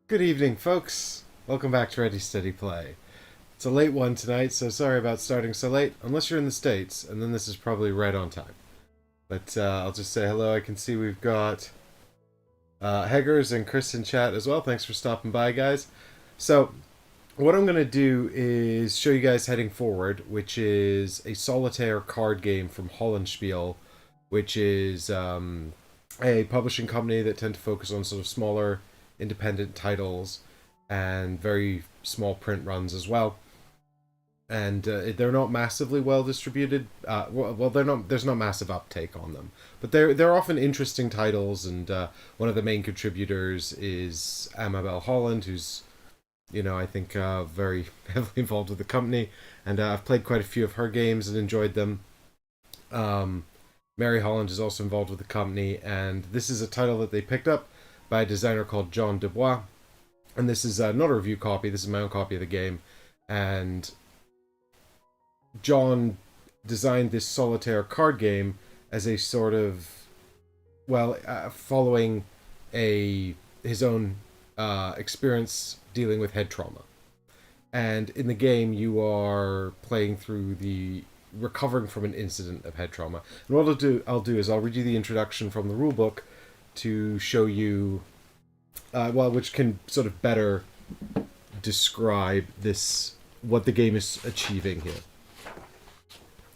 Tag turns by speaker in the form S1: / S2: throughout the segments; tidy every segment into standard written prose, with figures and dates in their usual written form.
S1: Good evening, folks. Welcome back to Ready Steady Play. It's a late one tonight, so sorry about starting so late, unless you're in the States, and then this is probably right on time. But I'll just say hello. I can see we've got Heggers and Chris in chat as well. Thanks for stopping by, guys. So, what I'm going to do is show you guys heading forward, which is a solitaire card game from Hollandspiel, which is a publishing company that tend to focus on sort of smaller independent titles and very small print runs as well. And they're not massively well distributed. They're not. There's not massive uptake on them, but they're often interesting titles. And one of the main contributors is Amabel Holland, who's, I think very heavily involved with the company, and I've played quite a few of her games and enjoyed them. Mary Holland is also involved with the company, and this is a title that they picked up by a designer called John Dubois. And this is not a review copy, this is my own copy of the game. And John designed this solitaire card game as a sort of, following his own experience dealing with head trauma. And in the game, you are playing through recovering from an incident of head trauma. And what I'll do is I'll read you the introduction from the rulebook to show you, which can sort of better describe what the game is achieving here.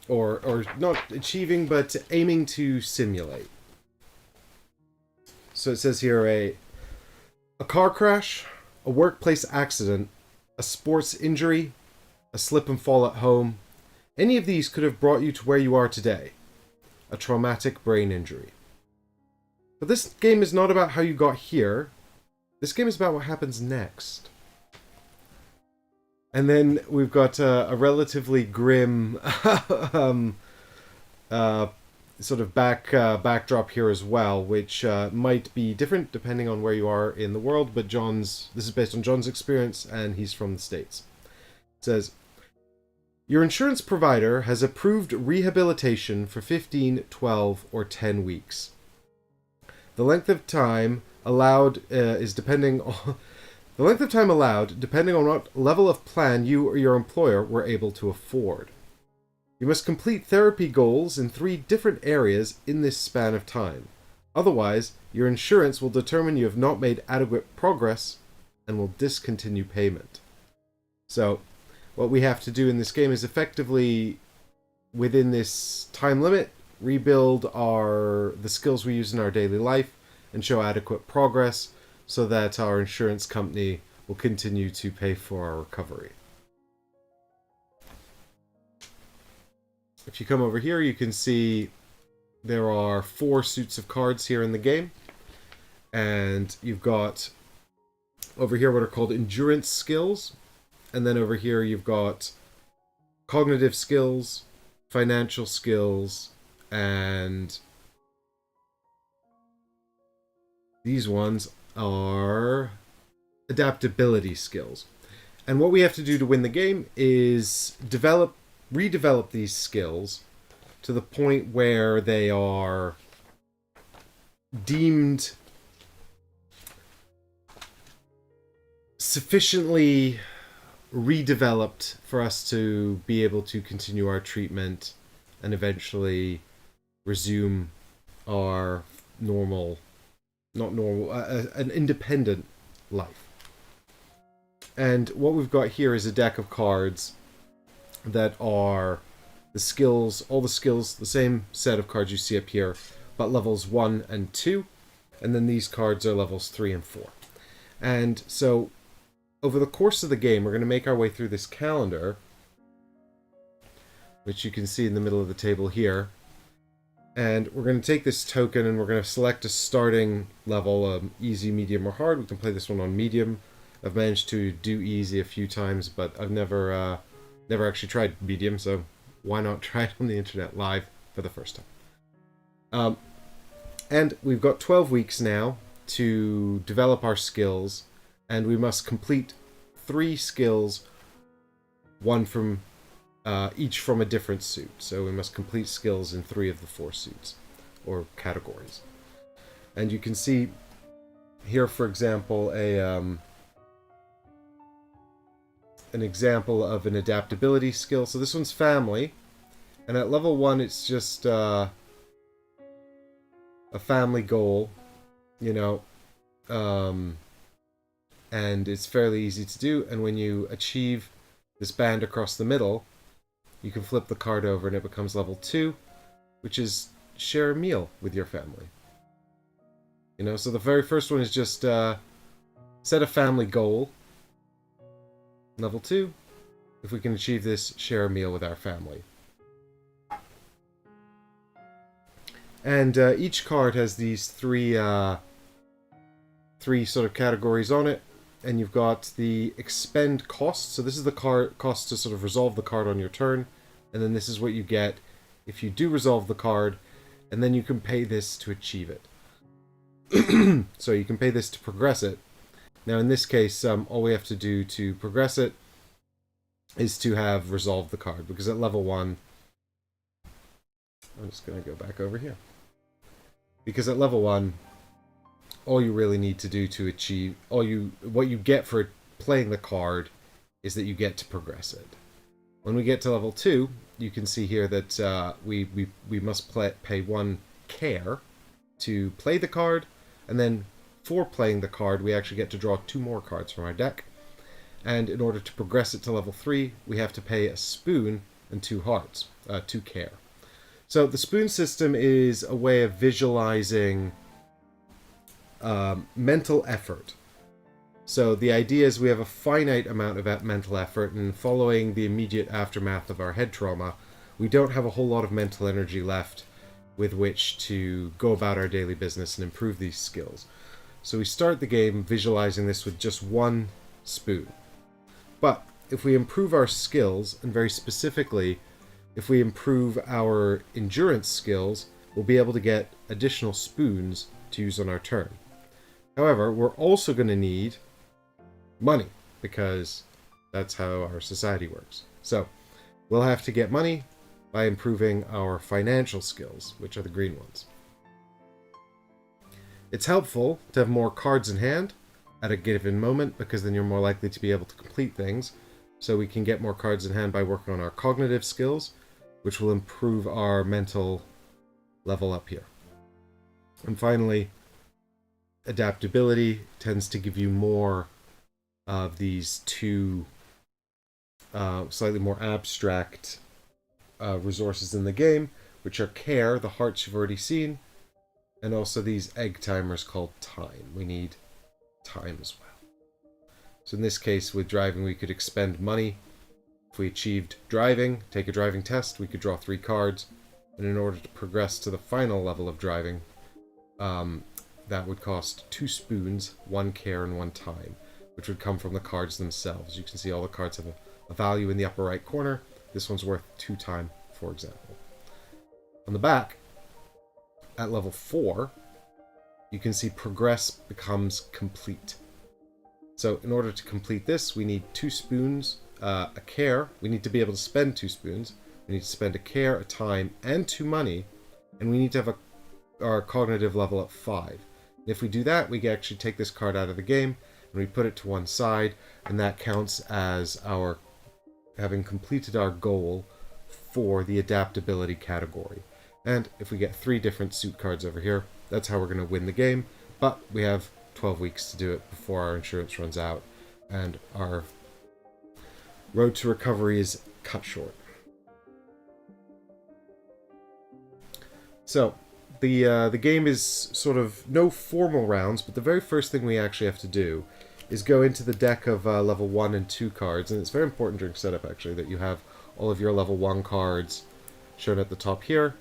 S1: Or not achieving, but aiming to simulate. So it says here a car crash, a workplace accident, a sports injury, a slip and fall at home. Any of these could have brought you to where you are today. A traumatic brain injury. But this game is not about how you got here. This game is about what happens next. And then we've got a relatively grim sort of backdrop here as well, which might be different depending on where you are in the world. But this is based on John's experience, and he's from the States. It says, your insurance provider has approved rehabilitation for 15, 12, or 10 weeks. The length of time allowed depending on what level of plan you or your employer were able to afford. You must complete therapy goals in 3 different areas in this span of time. Otherwise, your insurance will determine you have not made adequate progress and will discontinue payment. So, what we have to do in this game is effectively, within this time limit, rebuild the skills we use in our daily life and show adequate progress so that our insurance company will continue to pay for our recovery. If you come over here, you can see there are 4 suits of cards here in the game. And you've got over here what are called endurance skills. And then over here you've got cognitive skills, financial skills, and these ones are adaptability skills. And what we have to do to win the game is redevelop these skills to the point where they are deemed sufficiently redeveloped for us to be able to continue our treatment and eventually resume our an independent life. And what we've got here is a deck of cards that are all the skills, the same set of cards you see up here, but levels 1 and 2, and then these cards are levels 3 and 4. And so, over the course of the game, we're going to make our way through this calendar, which you can see in the middle of the table here. And we're going to take this token and we're going to select a starting level, easy, medium, or hard. We can play this one on medium. I've managed to do easy a few times, but I've never actually tried medium, so why not try it on the internet live for the first time? And we've got 12 weeks now to develop our skills, and we must complete 3 skills, one from each from a different suit. So we must complete skills in 3 of the 4 suits or categories. And you can see here, for example, an example of an adaptability skill. So this one's family, and at level 1 it's just a family goal, you know, and it's fairly easy to do. And when you achieve this band across the middle, you can flip the card over and it becomes level 2, which is share a meal with your family. You know, so the very first one is just set a family goal. Level 2, if we can achieve this, share a meal with our family. And each card has these three sort of categories on it. And you've got the expend cost. So this is the cost to sort of resolve the card on your turn. And then this is what you get if you do resolve the card. And then you can pay this to achieve it. So you can pay this to progress it. Now in this case, all we have to do to progress it is to have resolved the card. Because at level 1... I'm just going to go back over here. Because at level 1... all you really need to do to achieve what you get for playing the card is that you get to progress it. When we get to level 2, you can see here that we must pay 1 care to play the card, and then for playing the card we actually get to draw 2 more cards from our deck. And in order to progress it to level 3, we have to pay a spoon and 2 hearts, 2 care. So the spoon system is a way of visualizing mental effort. So the idea is we have a finite amount of mental effort, and following the immediate aftermath of our head trauma, we don't have a whole lot of mental energy left with which to go about our daily business and improve these skills. So we start the game visualizing this with just 1 spoon. But if we improve our skills, and very specifically, if we improve our endurance skills, we'll be able to get additional spoons to use on our turn. However, we're also going to need money, because that's how our society works. So, we'll have to get money by improving our financial skills, which are the green ones. It's helpful to have more cards in hand at a given moment, because then you're more likely to be able to complete things. So we can get more cards in hand by working on our cognitive skills, which will improve our mental level up here. And finally, adaptability tends to give you more of these 2 slightly more abstract resources in the game, which are care, the hearts you've already seen, and also these egg timers called time. We need time as well. So in this case, with driving, we could expend money. If we achieved driving, take a driving test, we could draw 3 cards, and in order to progress to the final level of driving, that would cost 2 spoons, 1 care, and 1 time, which would come from the cards themselves. You can see all the cards have a value in the upper right corner. This one's worth 2 time, for example. On the back, at level 4, you can see progress becomes complete. So in order to complete this, we need 2 spoons, a care. We need to be able to spend 2 spoons. We need to spend a care, a time, and 2 money. And we need to have our cognitive level at 5. If we do that, we can actually take this card out of the game, and we put it to one side, and that counts as our having completed our goal for the adaptability category. And if we get 3 different suit cards over here, that's how we're going to win the game. But we have 12 weeks to do it before our insurance runs out, and our road to recovery is cut short. So, the game is sort of no formal rounds, but the very first thing we actually have to do is go into the deck of level 1 and 2 cards, and it's very important during setup actually that you have all of your level 1 cards shown at the top here,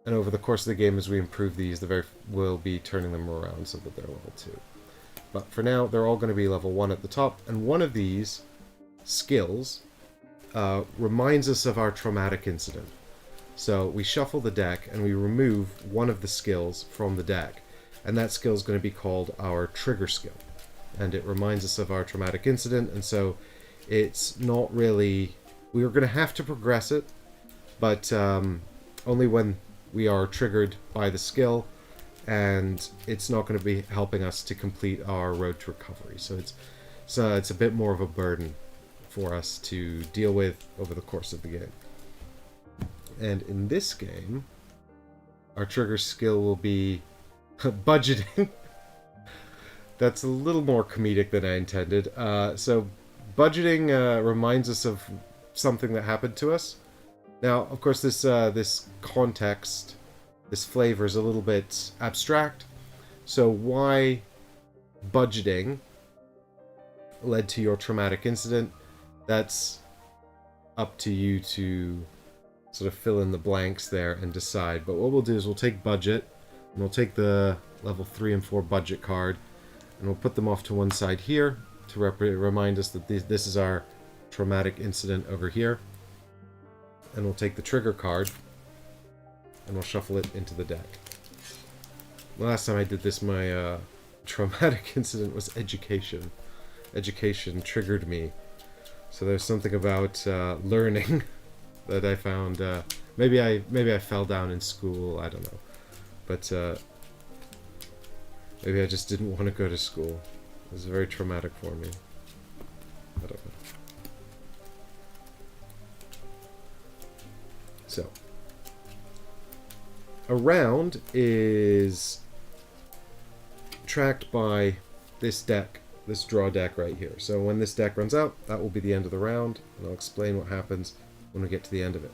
S1: and over the course of the game as we improve these, we'll be turning them around so that they're level 2. But for now, they're all going to be level 1 at the top, and one of these skills reminds us of our traumatic incident. So we shuffle the deck and we remove one of the skills from the deck, and that skill is going to be called our trigger skill, and it reminds us of our traumatic incident. And so it's not really, we are going to have to progress it, but only when we are triggered by the skill, and it's not going to be helping us to complete our road to recovery. So it's a bit more of a burden for us to deal with over the course of the game. And in this game, our trigger skill will be budgeting. That's a little more comedic than I intended. So budgeting reminds us of something that happened to us. Now, of course, this context, this flavor is a little bit abstract. So why budgeting led to your traumatic incident, that's up to you to sort of fill in the blanks there and decide. But what we'll do is we'll take budget, and we'll take the level 3 and 4 budget card, and we'll put them off to one side here to remind us that this is our traumatic incident over here. And we'll take the trigger card, and we'll shuffle it into the deck. The last time I did this, my traumatic incident was education. Education triggered me. So there's something about learning that I found. Maybe I fell down in school. I don't know, but maybe I just didn't want to go to school. It was very traumatic for me. I don't know. So a round is tracked by this deck. This draw deck right here. So when this deck runs out, that will be the end of the round, and I'll explain what happens when we get to the end of it.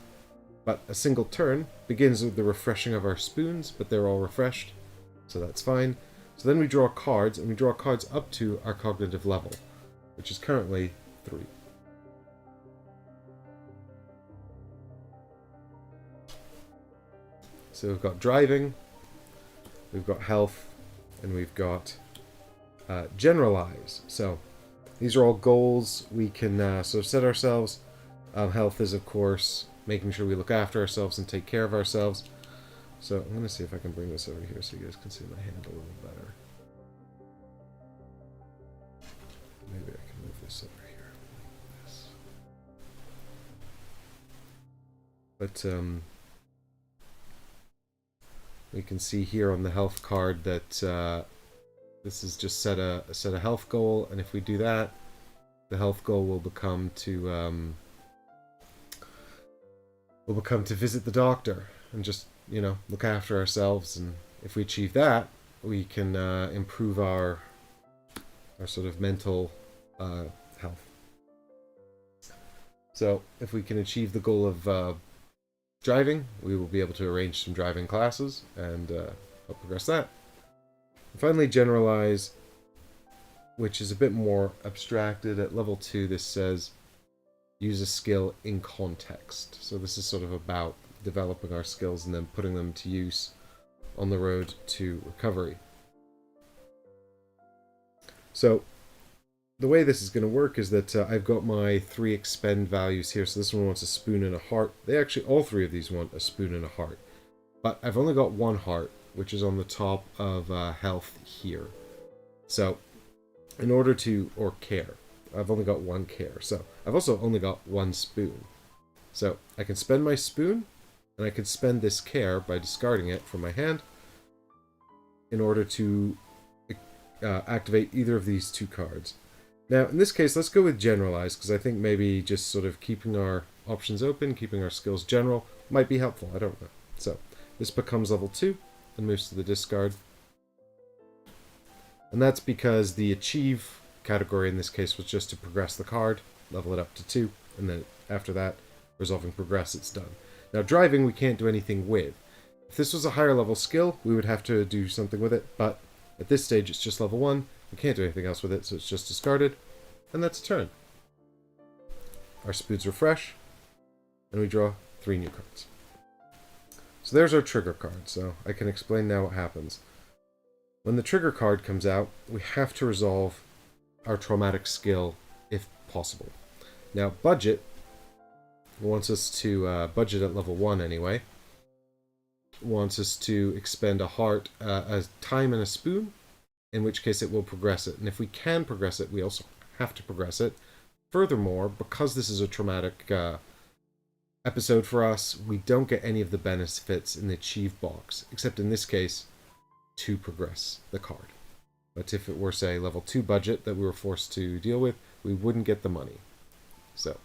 S1: But a single turn begins with the refreshing of our spoons, but they're all refreshed, so that's fine. So then we draw cards, and we draw cards up to our cognitive level, which is currently 3. So we've got driving, we've got health, and we've got generalize. So these are all goals we can sort of set ourselves. Health is, of course, making sure we look after ourselves and take care of ourselves. So I'm going to see if I can bring this over here so you guys can see my hand a little better. Maybe I can move this over here like this. But we can see here on the health card that this is just set a health goal, and if we do that, the health goal will become to visit the doctor and just, you know, look after ourselves. And if we achieve that, we can improve our sort of mental health. So if we can achieve the goal of driving, we will be able to arrange some driving classes and help progress that. And finally, generalize, which is a bit more abstracted. At level 2, this says use a skill in context. So this is sort of about developing our skills and then putting them to use on the road to recovery. So the way this is going to work is that I've got my 3 expend values here. So this one wants a spoon and a heart. They actually, all 3 of these want a spoon and a heart. But I've only got 1 heart, which is on the top of health here. So in order to, or care, I've only got 1 care. So I've also only got 1 spoon. So I can spend my spoon, and I can spend this care by discarding it from my hand in order to activate either of these 2 cards. Now, in this case, let's go with generalize, because I think maybe just sort of keeping our options open, keeping our skills general, might be helpful. I don't know. So this becomes level 2 and moves to the discard. And that's because the achieve category in this case was just to progress the card, level it up to 2, and then after that, resolving progress, it's done. Now, driving, we can't do anything with. If this was a higher level skill, we would have to do something with it, but at this stage, it's just level 1. We can't do anything else with it, so it's just discarded, and that's a turn. Our spoons refresh, and we draw 3 new cards. So there's our trigger card, so I can explain now what happens. When the trigger card comes out, we have to resolve our traumatic skill if possible. Now, budget wants us to, budget at level 1 anyway, wants us to expend a heart, a time and a spoon, in which case it will progress it. And if we can progress it, we also have to progress it. Furthermore, because this is a traumatic episode for us, we don't get any of the benefits in the achieve box, except in this case, to progress the card. But if it were, say, level 2 budget that we were forced to deal with, we wouldn't get the money. So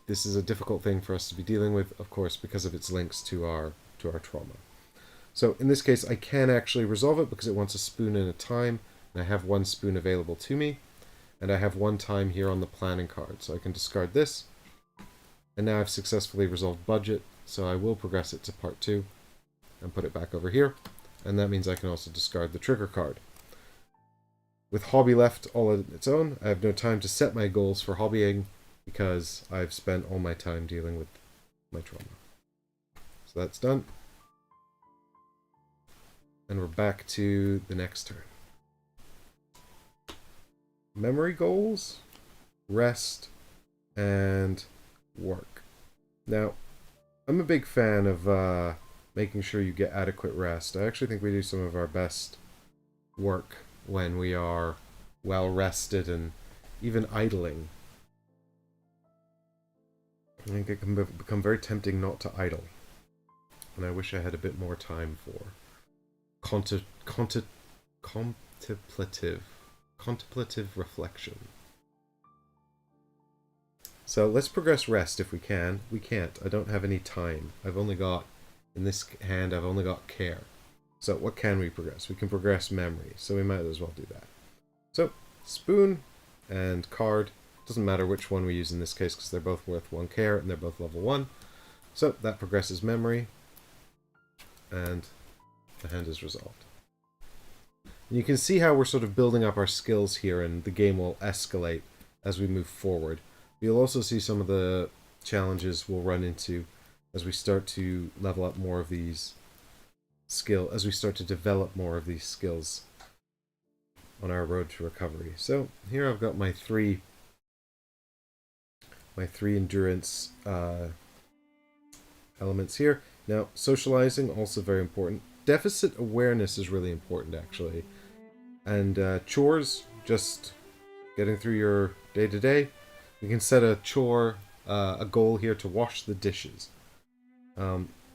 S1: this is a difficult thing for us to be dealing with, of course, because of its links to our trauma. So in this case, I can actually resolve it because it wants a spoon and a time, and I have one spoon available to me, and I have one time here on the planning card. So I can discard this, and now I've successfully resolved budget, so I will progress it to part 2 and put it back over here, and that means I can also discard the trigger card. With hobby left all on its own, I have no time to set my goals for hobbying because I've spent all my time dealing with my trauma. So that's done. And we're back to the next turn. Memory goals, rest, and work. Now, I'm a big fan of making sure you get adequate rest. I actually think we do some of our best work when we are well rested and even idling. I think it can become very tempting not to idle. And I wish I had a bit more time for contemplative reflection. So let's progress rest if we can. We can't. I don't have any time. I've only got, in this hand, I've only got care. So what can we progress? We can progress memory, so we might as well do that. So, spoon and card. Doesn't matter which one we use in this case because they're both worth 1 care and they're both level 1. So that progresses memory. And the hand is resolved. And you can see how we're sort of building up our skills here, and the game will escalate as we move forward. You'll also see some of the challenges we'll run into as we start to level up more of these as we start to develop more of these skills on our road to recovery. So here I've got my three endurance elements here. Now, socializing, also very important. Deficit awareness is really important, actually. And chores, just getting through your day-to-day. You can set a chore, a goal here to wash the dishes,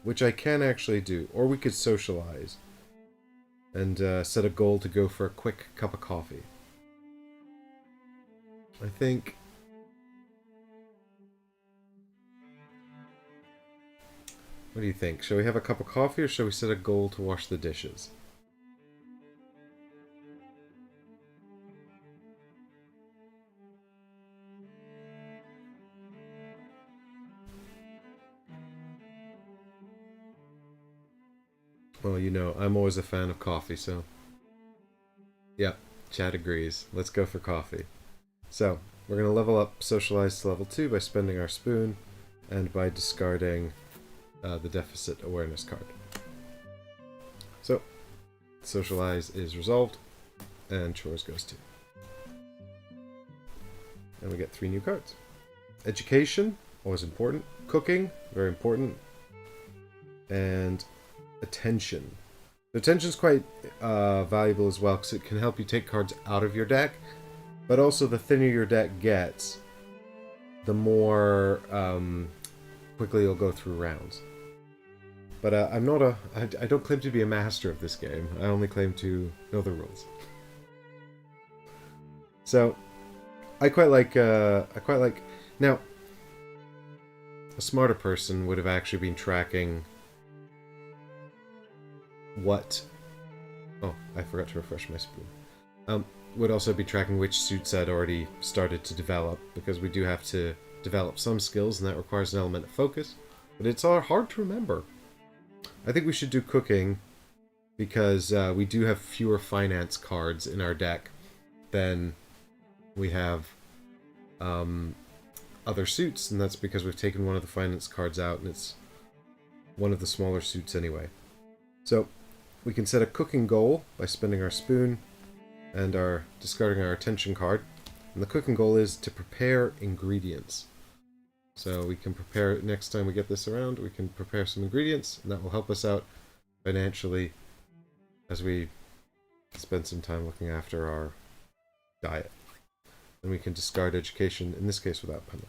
S1: which I can actually do. Or we could socialize and set a goal to go for a quick cup of coffee. I think... What do you think? Shall we have a cup of coffee or shall we set a goal to wash the dishes? Well, you know, I'm always a fan of coffee, so... Yep, Chad agrees. Let's go for coffee. So, we're going to level up Socialize to level 2 by spending our spoon and by discarding the Deficit Awareness card. So, Socialize is resolved, and Chores goes 2. And we get 3 new cards. Education, always important. Cooking, very important. And attention. Attention is quite valuable as well because it can help you take cards out of your deck, but also the thinner your deck gets, the more quickly you'll go through rounds. But I don't claim to be a master of this game. I only claim to know the rules. So, I quite like. Now, a smarter person would have actually been tracking what... Oh, I forgot to refresh my spoon. Would also be tracking which suits I'd already started to develop, because we do have to develop some skills, and that requires an element of focus. But it's hard to remember. I think we should do cooking, because we do have fewer finance cards in our deck than we have other suits, and that's because we've taken one of the finance cards out, and it's one of the smaller suits anyway. So, we can set a cooking goal by spending our spoon and discarding our attention card. And the cooking goal is to prepare ingredients. So we can prepare, next time we get this around, we can prepare some ingredients, and that will help us out financially as we spend some time looking after our diet. And we can discard education, in this case without penalty.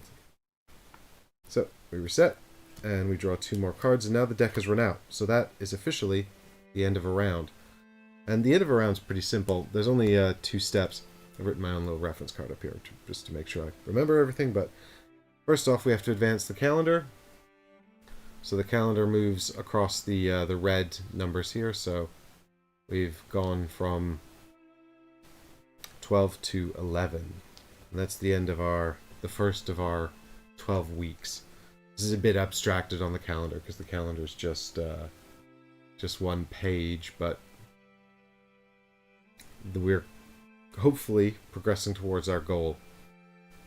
S1: So, we reset, and we draw 2 more cards, and now the deck has run out. So that is officially the end of a round. And the end of a round is pretty simple. There's only 2 steps. I've written my own little reference card up here just to make sure I remember everything. But first off, we have to advance the calendar. So the calendar moves across the red numbers here. So we've gone from 12 to 11. And that's the end of the first of our 12 weeks. This is a bit abstracted on the calendar because the calendar is just one page, but we're hopefully progressing towards our goal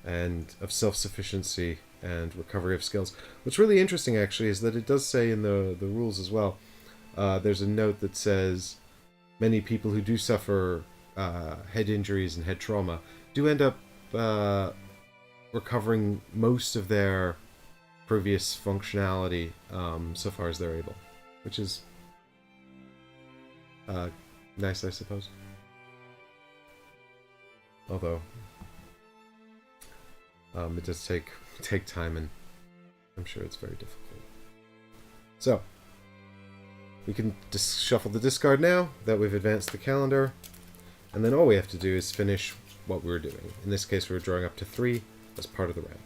S1: and of self-sufficiency and recovery of skills. What's really interesting actually is that it does say in the rules as well, there's a note that says many people who do suffer head injuries and head trauma do end up recovering most of their previous functionality so far as they're able, which is nice, I suppose. Although it does take time, and I'm sure it's very difficult. So we can shuffle the discard now that we've advanced the calendar, and then all we have to do is finish what we were doing. In this case, we were drawing up to 3 as part of the round.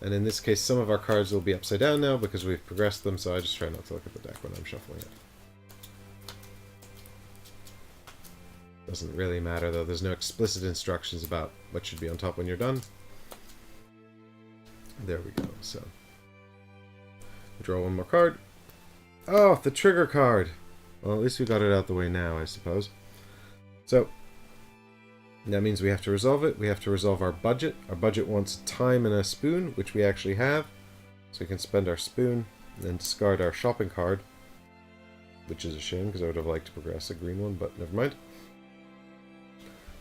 S1: And in this case, some of our cards will be upside down now because we've progressed them, so I just try not to look at the deck when I'm shuffling it. Doesn't really matter, though. There's no explicit instructions about what should be on top when you're done. There we go. So, draw one more card. Oh, the trigger card! Well, at least we got it out the way now, I suppose. So, that means we have to resolve it. We have to resolve our budget. Our budget wants time and a spoon, which we actually have. So we can spend our spoon and then discard our shopping card, which is a shame because I would have liked to progress a green one, but never mind.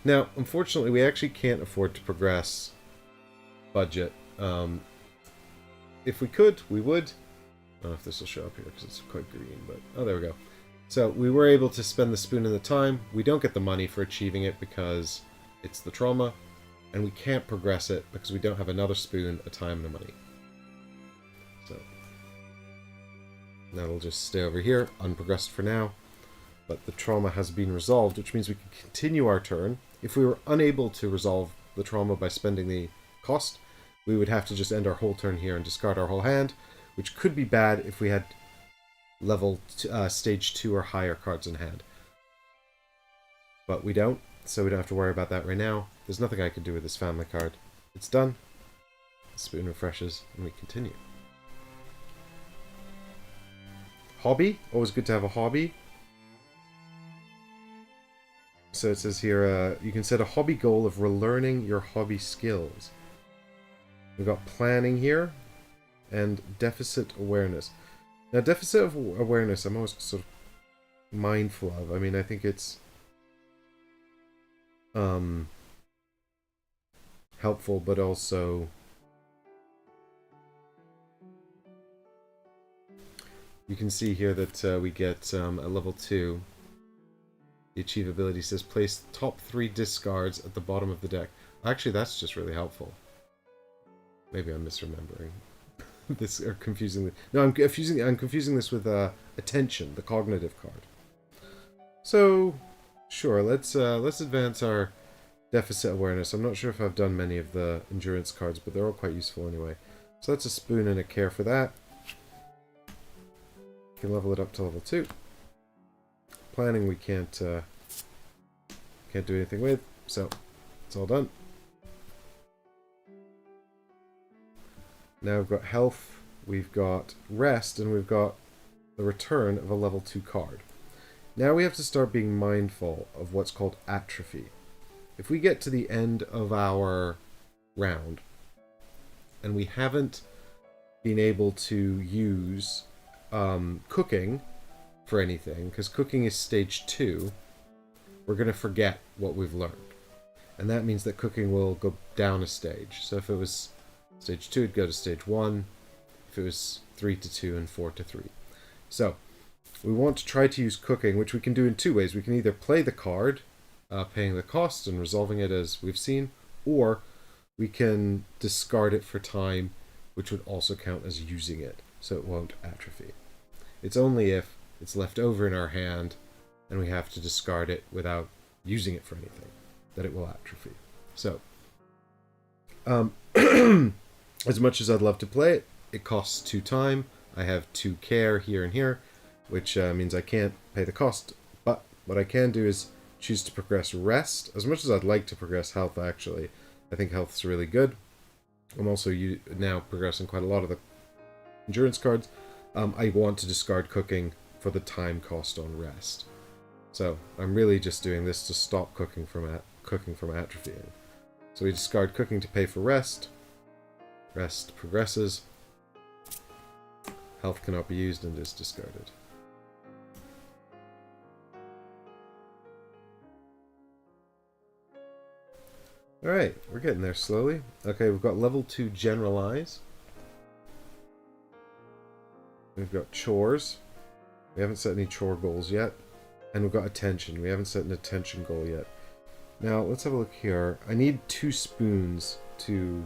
S1: Now, unfortunately, we actually can't afford to progress budget. If we could, we would. I don't know if this will show up here because it's quite green, but oh, there we go. So we were able to spend the spoon and the time. We don't get the money for achieving it because it's the trauma, and we can't progress it because we don't have another spoon, a time, and a money. So that'll just stay over here, unprogressed for now. But the trauma has been resolved, which means we can continue our turn. If we were unable to resolve the trauma by spending the cost, we would have to just end our whole turn here and discard our whole hand, which could be bad if we had stage 2 or higher cards in hand. But we don't, so we don't have to worry about that right now. There's nothing I can do with this family card. It's done. The spoon refreshes, and we continue. Hobby. Always good to have a hobby. So it says here, you can set a hobby goal of relearning your hobby skills. We've got planning here, and deficit awareness. Now, deficit of awareness, I'm always sort of mindful of. I mean, I think it's helpful, but also you can see here that we get at level 2. The achievability says place top 3 discards at the bottom of the deck. Actually, that's just really helpful. Maybe I'm misremembering this or confusing it. No, I'm confusing this with attention, the cognitive card. So, sure, let's advance our deficit awareness. I'm not sure if I've done many of the endurance cards, but they're all quite useful anyway. So that's a spoon and a care for that. Can level it up to level 2. Planning we can't do anything with, so it's all done. Now we've got health, we've got rest, and we've got the return of a level 2 card. Now we have to start being mindful of what's called atrophy. If we get to the end of our round and we haven't been able to use cooking for anything, because cooking is stage 2, we're going to forget what we've learned. And that means that cooking will go down a stage. So if it was stage 2, it'd go to stage 1. If it was 3 to 2 and 4 to 3. So we want to try to use cooking, which we can do in 2 ways. We can either play the card, paying the cost and resolving it as we've seen, or we can discard it for time, which would also count as using it, so it won't atrophy. It's only if it's left over in our hand, and we have to discard it without using it for anything, that it will atrophy. So, as much as I'd love to play it, it costs 2 time. I have 2 care here and here, which means I can't pay the cost. But what I can do is choose to progress rest. As much as I'd like to progress health, actually, I think health's really good. I'm also now progressing quite a lot of the endurance cards. I want to discard cooking for the time cost on rest. So I'm really just doing this to stop cooking from atrophying. So we discard cooking to pay for rest. Rest progresses. Health cannot be used and is discarded. Alright, we're getting there slowly. Okay, we've got level 2 generalize. We've got chores. We haven't set any chore goals yet. And we've got attention. We haven't set an attention goal yet. Now, let's have a look here. I need 2 spoons to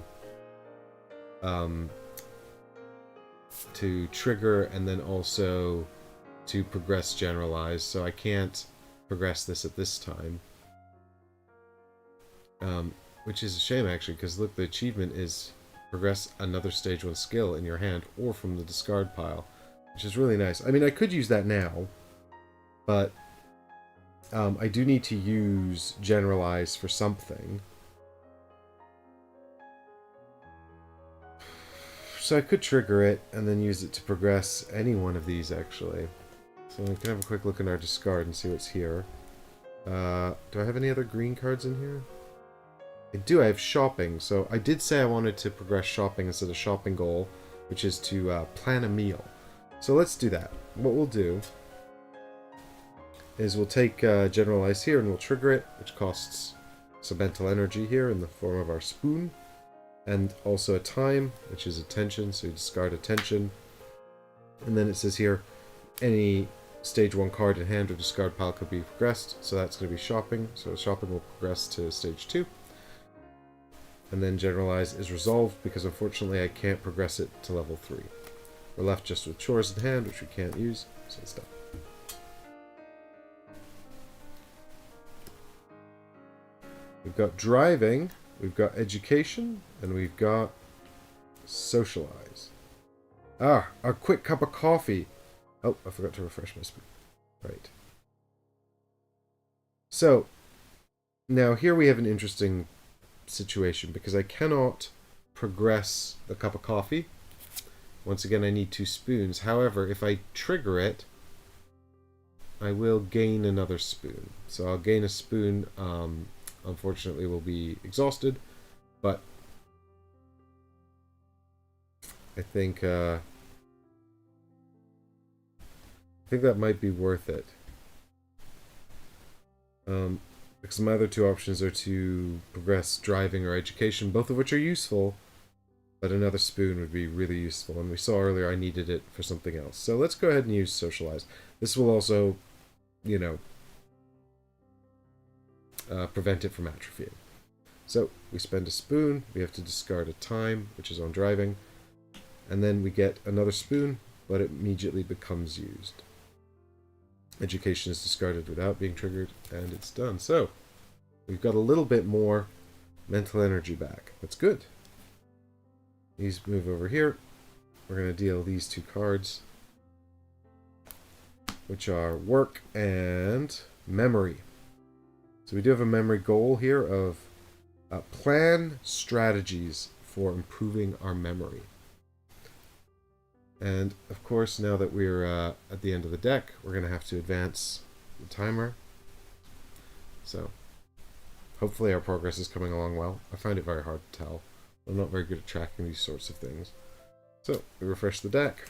S1: trigger and then also to progress generalize. So I can't progress this at this time. Which is a shame, actually, because look, the achievement is progress another stage 1 skill in your hand or from the discard pile, which is really nice. I mean, I could use that now, but I do need to use generalize for something. So I could trigger it and then use it to progress any one of these, actually. So we can have a quick look in our discard and see what's here. Do I have any other green cards in here? I do. I have shopping. So I did say I wanted to progress shopping instead of shopping goal, which is to plan a meal. So let's do that. What we'll do is we'll take generalize here and we'll trigger it, which costs some mental energy here in the form of our spoon, and also a time, which is attention. So you discard attention, and then it says here any stage 1 card in hand or discard pile could be progressed. So that's going to be shopping. So shopping will progress to stage 2. And then generalize is resolved because unfortunately I can't progress it to level 3. We're left just with chores in hand, which we can't use, so it's done. We've got driving, we've got education, and we've got socialize. Ah, our quick cup of coffee. Oh, I forgot to refresh my spoon. Right. So, now here we have an interesting situation because I cannot progress the cup of coffee. Once again, I need 2 spoons. However, if I trigger it, I will gain another spoon. So I'll gain a spoon. Unfortunately, will be exhausted, but I think that might be worth it. Because my other 2 options are to progress driving or education, both of which are useful, but another spoon would be really useful. And we saw earlier I needed it for something else. So let's go ahead and use socialize. This will also, you know, prevent it from atrophying. So we spend a spoon, we have to discard a time, which is on driving, and then we get another spoon, but it immediately becomes used. Education is discarded without being triggered, and it's done. So, we've got a little bit more mental energy back. That's good. These move over here. We're going to deal these 2 cards, which are work and memory. So we do have a memory goal here of plan strategies for improving our memory. And, of course, now that we're at the end of the deck, we're going to have to advance the timer. So, hopefully our progress is coming along well. I find it very hard to tell. I'm not very good at tracking these sorts of things. So, we refresh the deck.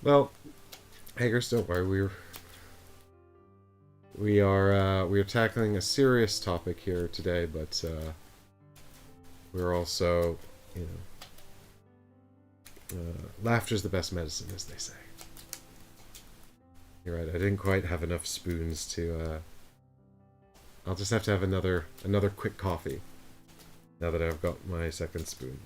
S1: Well, Haggers, don't worry. We are tackling a serious topic here today, but we're also, you know, laughter's the best medicine, as they say. You're right, I didn't quite have enough spoons to, I'll just have to have another quick coffee. Now that I've got my second spoon.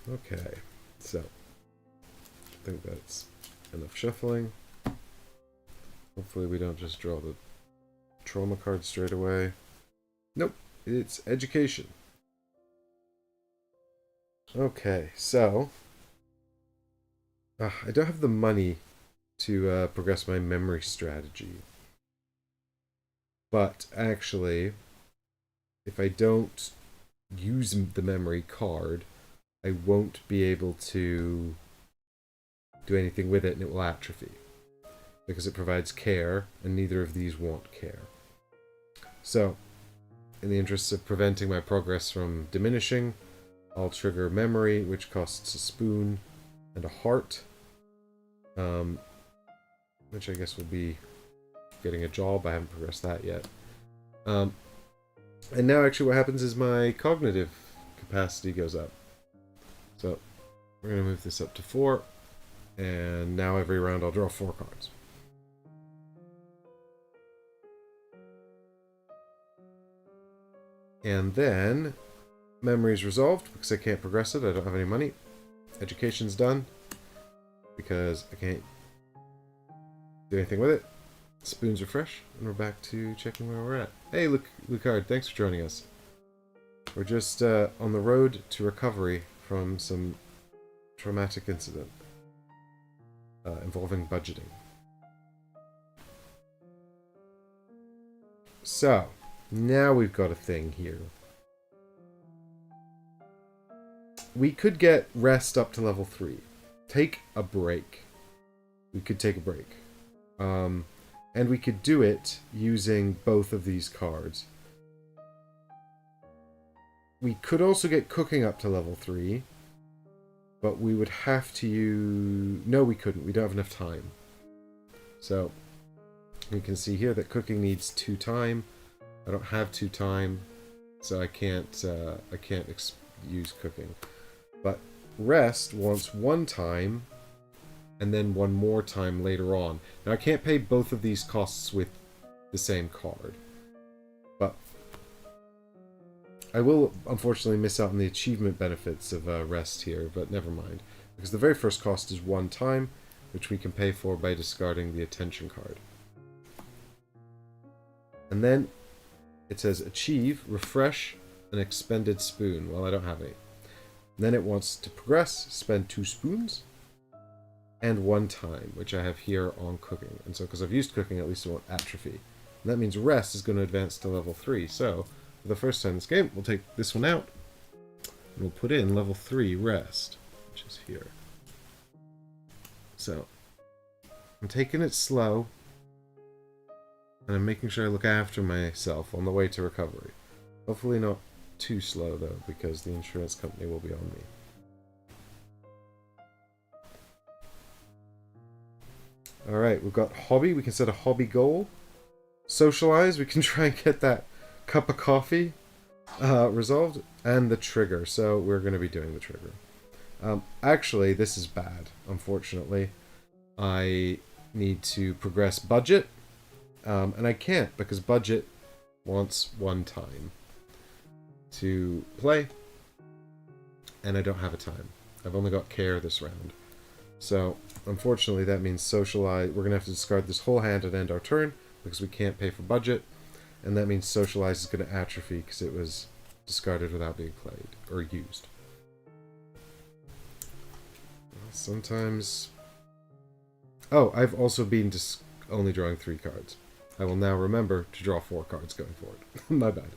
S1: Okay, so I think that's enough shuffling. Hopefully we don't just draw the trauma card straight away. Nope, it's education. Okay, so I don't have the money to progress my memory strategy. But actually, if I don't use the memory card, I won't be able to do anything with it and it will atrophy. Because it provides care, and neither of these want care. So, in the interest of preventing my progress from diminishing, I'll trigger memory, which costs a spoon and a heart. Which I guess will be getting a job. I haven't progressed that yet. And now actually what happens is my cognitive capacity goes up. So, we're going to move this up to 4. And now every round I'll draw 4 cards. And then, memory is resolved because I can't progress it. I don't have any money. Education's done because I can't do anything with it. Spoons are fresh, and we're back to checking where we're at. Hey, Lucard, thanks for joining us. We're just on the road to recovery from some traumatic incident involving budgeting. So, now we've got a thing here. We could get rest up to level 3. Take a break. We could take a break. And we could do it using both of these cards. We could also get cooking up to level 3. But we would have to use... No, we couldn't. We don't have enough time. So, we can see here that cooking needs 2 time. I don't have 2 time, so I can't use cooking. But rest wants 1 time, and then 1 more time later on. Now I can't pay both of these costs with the same card, but I will unfortunately miss out on the achievement benefits of rest here. But never mind, because the very first cost is 1 time, which we can pay for by discarding the attention card, and then it says achieve, refresh, an expended spoon. Well, I don't have any. And then it wants to progress, spend 2 spoons, and 1 time, which I have here on cooking. And so, because I've used cooking, at least it won't atrophy. And that means rest is going to advance to level 3. So, for the first time in this game, we'll take this one out, and we'll put in level 3 rest, which is here. So, I'm taking it slow. And I'm making sure I look after myself on the way to recovery. Hopefully not too slow, though, because the insurance company will be on me. Alright, we've got hobby. We can set a hobby goal. Socialize. We can try and get that cup of coffee resolved. And the trigger. So we're going to be doing the trigger. Actually, this is bad, unfortunately. I need to progress budget. And I can't, because budget wants 1 time to play, and I don't have a time. I've only got care this round. So, unfortunately, that means socialize. We're going to have to discard this whole hand and end our turn, because we can't pay for budget, and that means socialize is going to atrophy, because it was discarded without being played, or used. Sometimes... Oh, I've also been only drawing 3 cards. I will now remember to draw 4 cards going forward. My bad.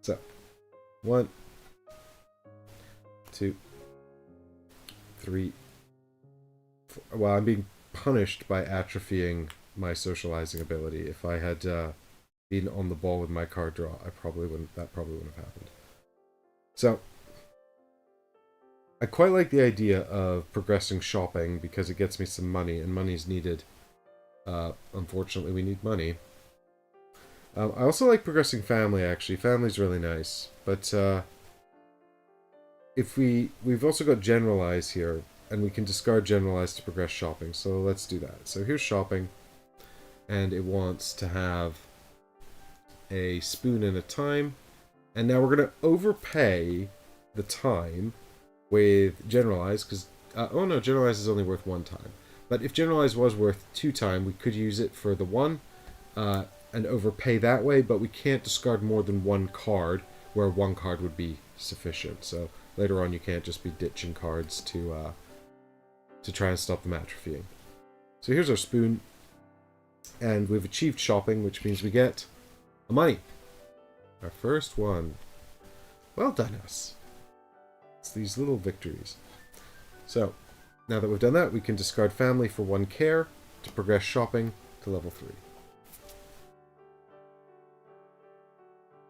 S1: So, 1, 2, 3, 4. Well, I'm being punished by atrophying my socializing ability. If I had been on the ball with my card draw, that probably wouldn't have happened. So, I quite like the idea of progressing shopping because it gets me some money, and money's needed. Unfortunately, we need money. I also like progressing family, actually. Family's really nice. But if we've also got generalize here, and we can discard generalize to progress shopping. So let's do that. So here's shopping, and it wants to have a spoon and a time. And now we're going to overpay the time with generalize, because oh no, generalize is only worth 1 time. But if generalize was worth 2 time, we could use it for the 1 and overpay that way, but we can't discard more than 1 card, where 1 card would be sufficient. So later on you can't just be ditching cards to try and stop them atrophying. So here's our spoon, and we've achieved shopping, which means we get a money. Our first one. Well done, us. It's these little victories. So, now that we've done that, we can discard family for 1 care to progress shopping to level 3.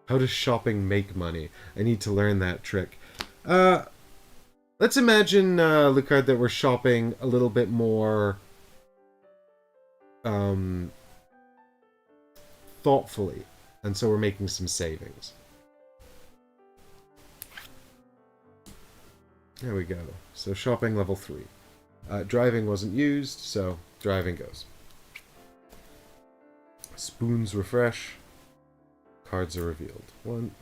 S1: How does shopping make money? I need to learn that trick. Let's imagine, Lucard, that we're shopping a little bit more thoughtfully, and so we're making some savings. There we go. So shopping level 3. Driving wasn't used, so driving goes. Spoons refresh. Cards are revealed. 1,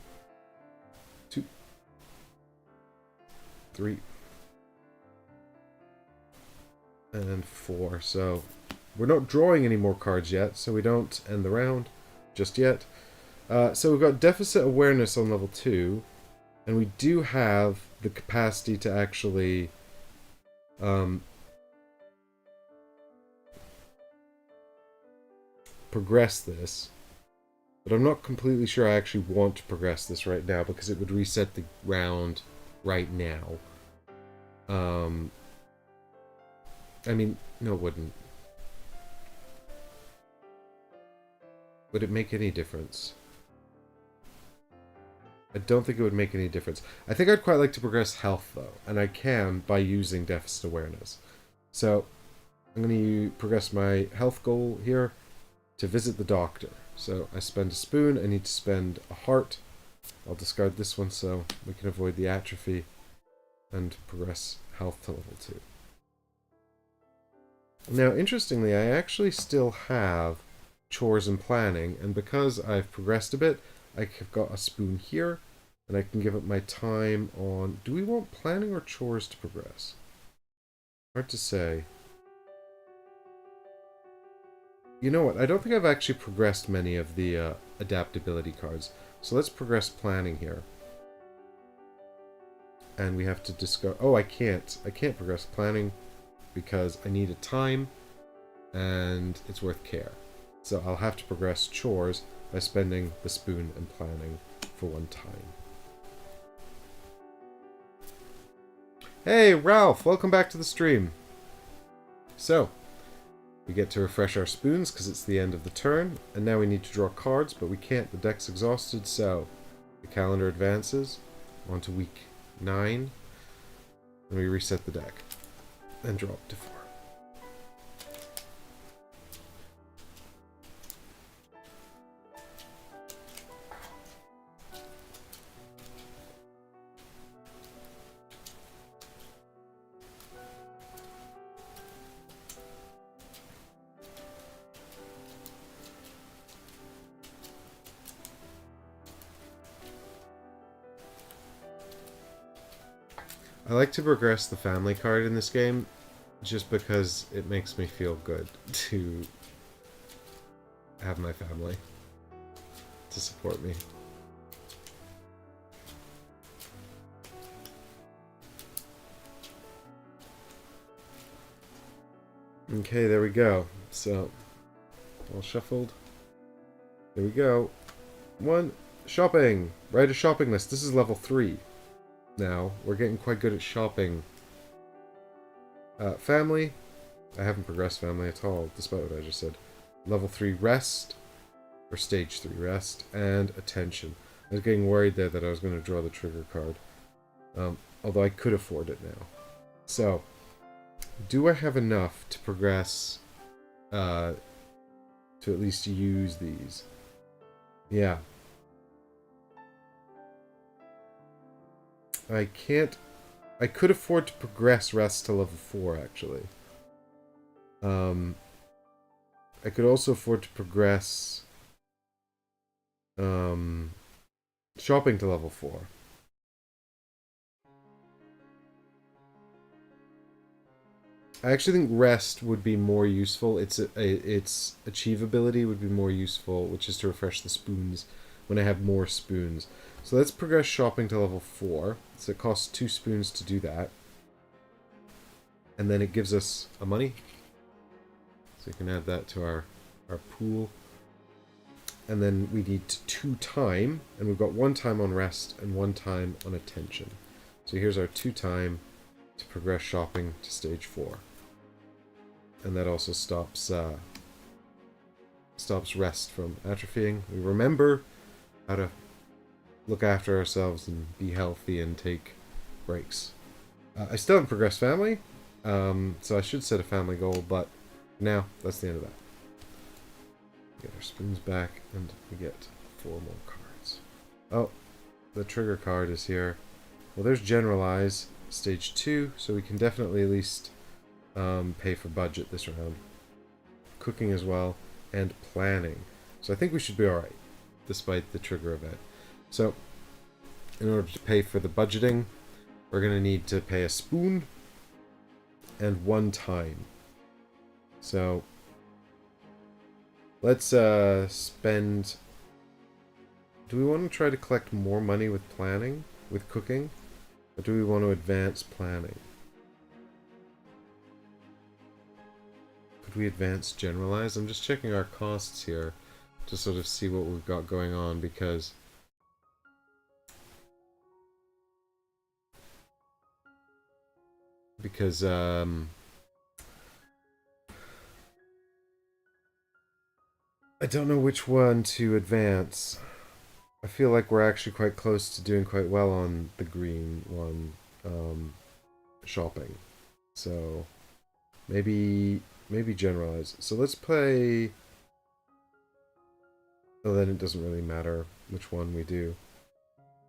S1: 2, 3, and 4. So we're not drawing any more cards yet, so we don't end the round just yet. So we've got deficit awareness on level 2, and we do have the capacity to actually progress this. But I'm not completely sure I actually want to progress this right now, because it would reset the round right now. I mean, no, it wouldn't. Would it make any difference? I don't think it would make any difference. I think I'd quite like to progress health, though, and I can by using deficit awareness. So, I'm going to progress my health goal here to visit the doctor. So, I spend a spoon, I need to spend a heart. I'll discard this one so we can avoid the atrophy and progress health to level 2. Now, interestingly, I actually still have chores and planning, and because I've progressed a bit, I've got a spoon here, and I can give it my time on... Do we want planning or chores to progress? Hard to say. You know what? I don't think I've actually progressed many of the adaptability cards. So let's progress planning here. And we have to discard... Oh, I can't. I can't progress planning because I need a time, and it's worth care. So I'll have to progress chores by spending the spoon and planning for 1 time. Hey, Ralph! Welcome back to the stream. So, we get to refresh our spoons because it's the end of the turn, and now we need to draw cards, but we can't. The deck's exhausted, so the calendar advances onto week 9, and we reset the deck and drop to 4. I like to progress the family card in this game, just because it makes me feel good to have my family to support me. Okay, there we go. So, all shuffled. There we go. 1, shopping! Write a shopping list. This is level 3. Now, we're getting quite good at shopping. Family. I haven't progressed family at all, despite what I just said. Level 3 rest, or stage 3 rest, and attention. I was getting worried there that I was going to draw the trigger card. Although I could afford it now. So, do I have enough to progress, to at least use these? Yeah. I can't... I could afford to progress rest to level 4, actually. I could also afford to progress shopping to level 4. I actually think rest would be more useful. Its achievability would be more useful, which is to refresh the spoons when I have more spoons. So let's progress shopping to level 4. So it costs 2 spoons to do that. And then it gives us a money. So we can add that to our pool. And then we need 2 time, and we've got 1 time on rest and 1 time on attention. So here's our 2 time to progress shopping to stage 4. And that also stops rest from atrophying. We remember how to look after ourselves and be healthy and take breaks. I still haven't progressed family, so I should set a family goal, but now that's the end of that. Get our spoons back, and we get 4 more cards. Oh, the trigger card is here. Well, there's generalize, stage 2, so we can definitely at least pay for budget this round. Cooking as well, and planning. So I think we should be alright, despite the trigger event. So, in order to pay for the budgeting, we're going to need to pay a spoon and 1 time. So, let's spend... Do we want to try to collect more money with planning, with cooking? Or do we want to advance planning? Could we advance generalize? I'm just checking our costs here to sort of see what we've got going on, because I don't know which one to advance. I feel like we're actually quite close to doing quite well on the green one, shopping. So maybe generalize. So let's play... Oh, then it doesn't really matter which one we do.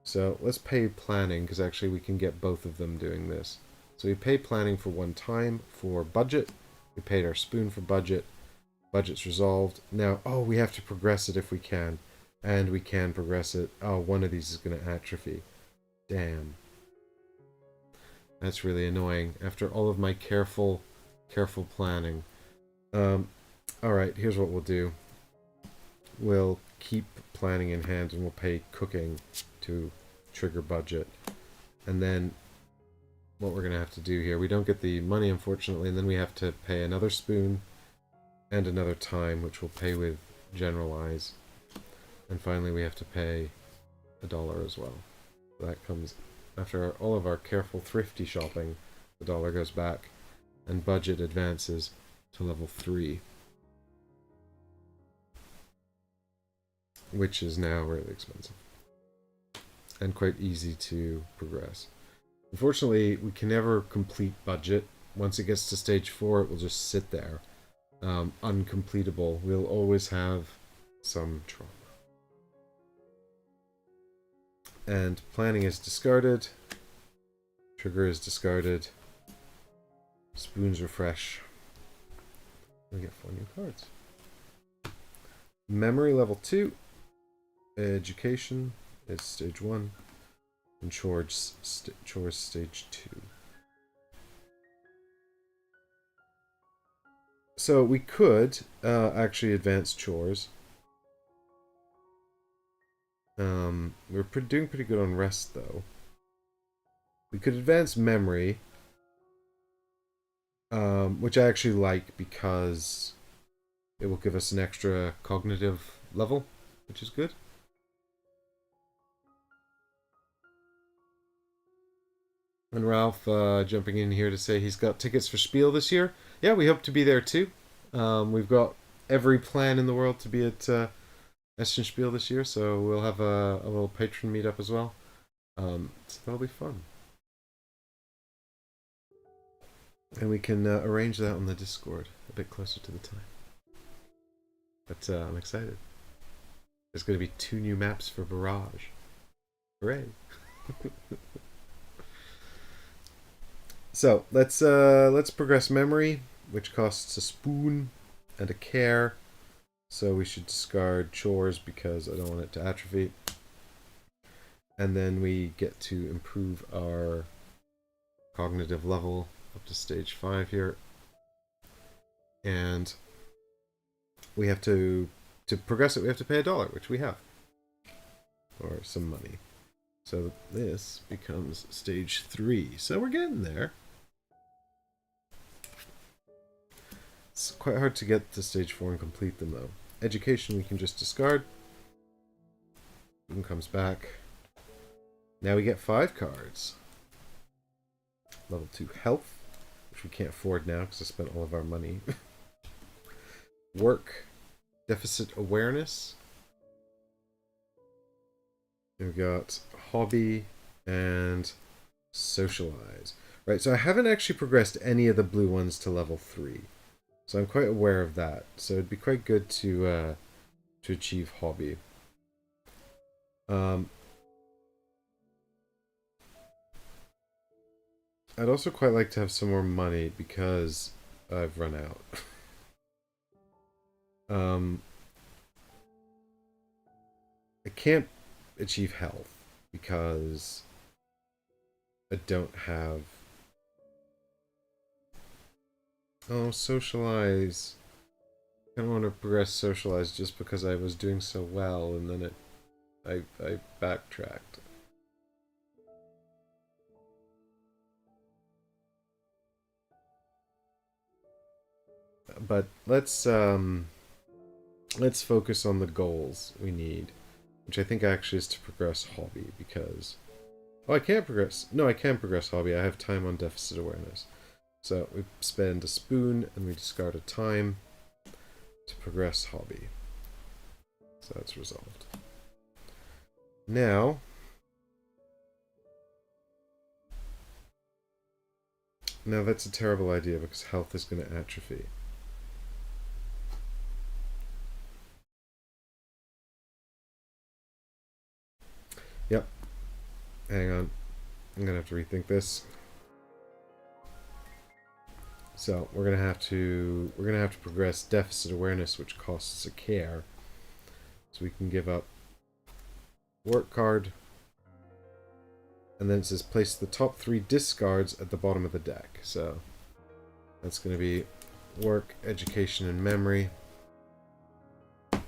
S1: So let's pay planning, because actually we can get both of them doing this. So we pay planning for 1 time for budget. We paid our spoon for budget. Budget's resolved. Now, oh, we have to progress it if we can. And we can progress it. Oh, one of these is going to atrophy. Damn. That's really annoying after all of my careful planning. Alright, here's what we'll do. We'll keep planning in hand, and we'll pay cooking to trigger budget. And then what we're going to have to do here, we don't get the money, unfortunately, and then we have to pay another spoon and another time, which we'll pay with generalize. And finally we have to pay $1 as well. That comes after all of our careful, thrifty shopping. The $1 goes back, and budget advances to level 3. Which is now really expensive. And quite easy to progress. Unfortunately, we can never complete budget. Once it gets to stage 4, it will just sit there. Uncompletable. We'll always have some trauma. And planning is discarded. Trigger is discarded. Spoons refresh. We get 4 new cards. Memory level 2. Education is stage 1. And chores stage 2. So we could actually advance chores. We're doing pretty good on rest, though. We could advance memory, which I actually like because it will give us an extra cognitive level, which is good. And Ralph jumping in here to say he's got tickets for Spiel this year. Yeah, we hope to be there too. We've got every plan in the world to be at Essen Spiel this year, so we'll have a little patron meetup as well. So that'll be fun. And we can arrange that on the Discord a bit closer to the time. But I'm excited. There's going to be 2 new maps for Barrage. Hooray. So, let's progress memory, which costs a spoon and a care. So we should discard chores because I don't want it to atrophy. And then we get to improve our cognitive level up to stage 5 here. And we have to progress it, we have to pay $1, which we have. Or some money. So this becomes stage 3. So we're getting there. It's quite hard to get to stage 4 and complete them though. Education we can just discard. One comes back. Now we get 5 cards. Level 2 health, which we can't afford now because I spent all of our money. Work. Deficit awareness. We've got hobby and socialize. Right, so I haven't actually progressed any of the blue ones to level 3. So I'm quite aware of that. So it'd be quite good to achieve hobby. I'd also quite like to have some more money because I've run out. I can't achieve health because I don't have... Oh, socialize. I don't want to progress socialize just because I was doing so well and then I backtracked. But let's focus on the goals we need, which I think actually is to progress hobby because... Oh, I can't progress... No, I can progress hobby. I have time on deficit awareness. So we spend a spoon and we discard a time to progress hobby. So that's resolved. Now... Now that's a terrible idea because health is going to atrophy. Yep. Hang on. I'm gonna have to rethink this. So we're gonna have to progress deficit awareness, which costs a care. So we can give up work card. And then it says place the top 3 discards at the bottom of the deck. So that's gonna be work, education, and memory. On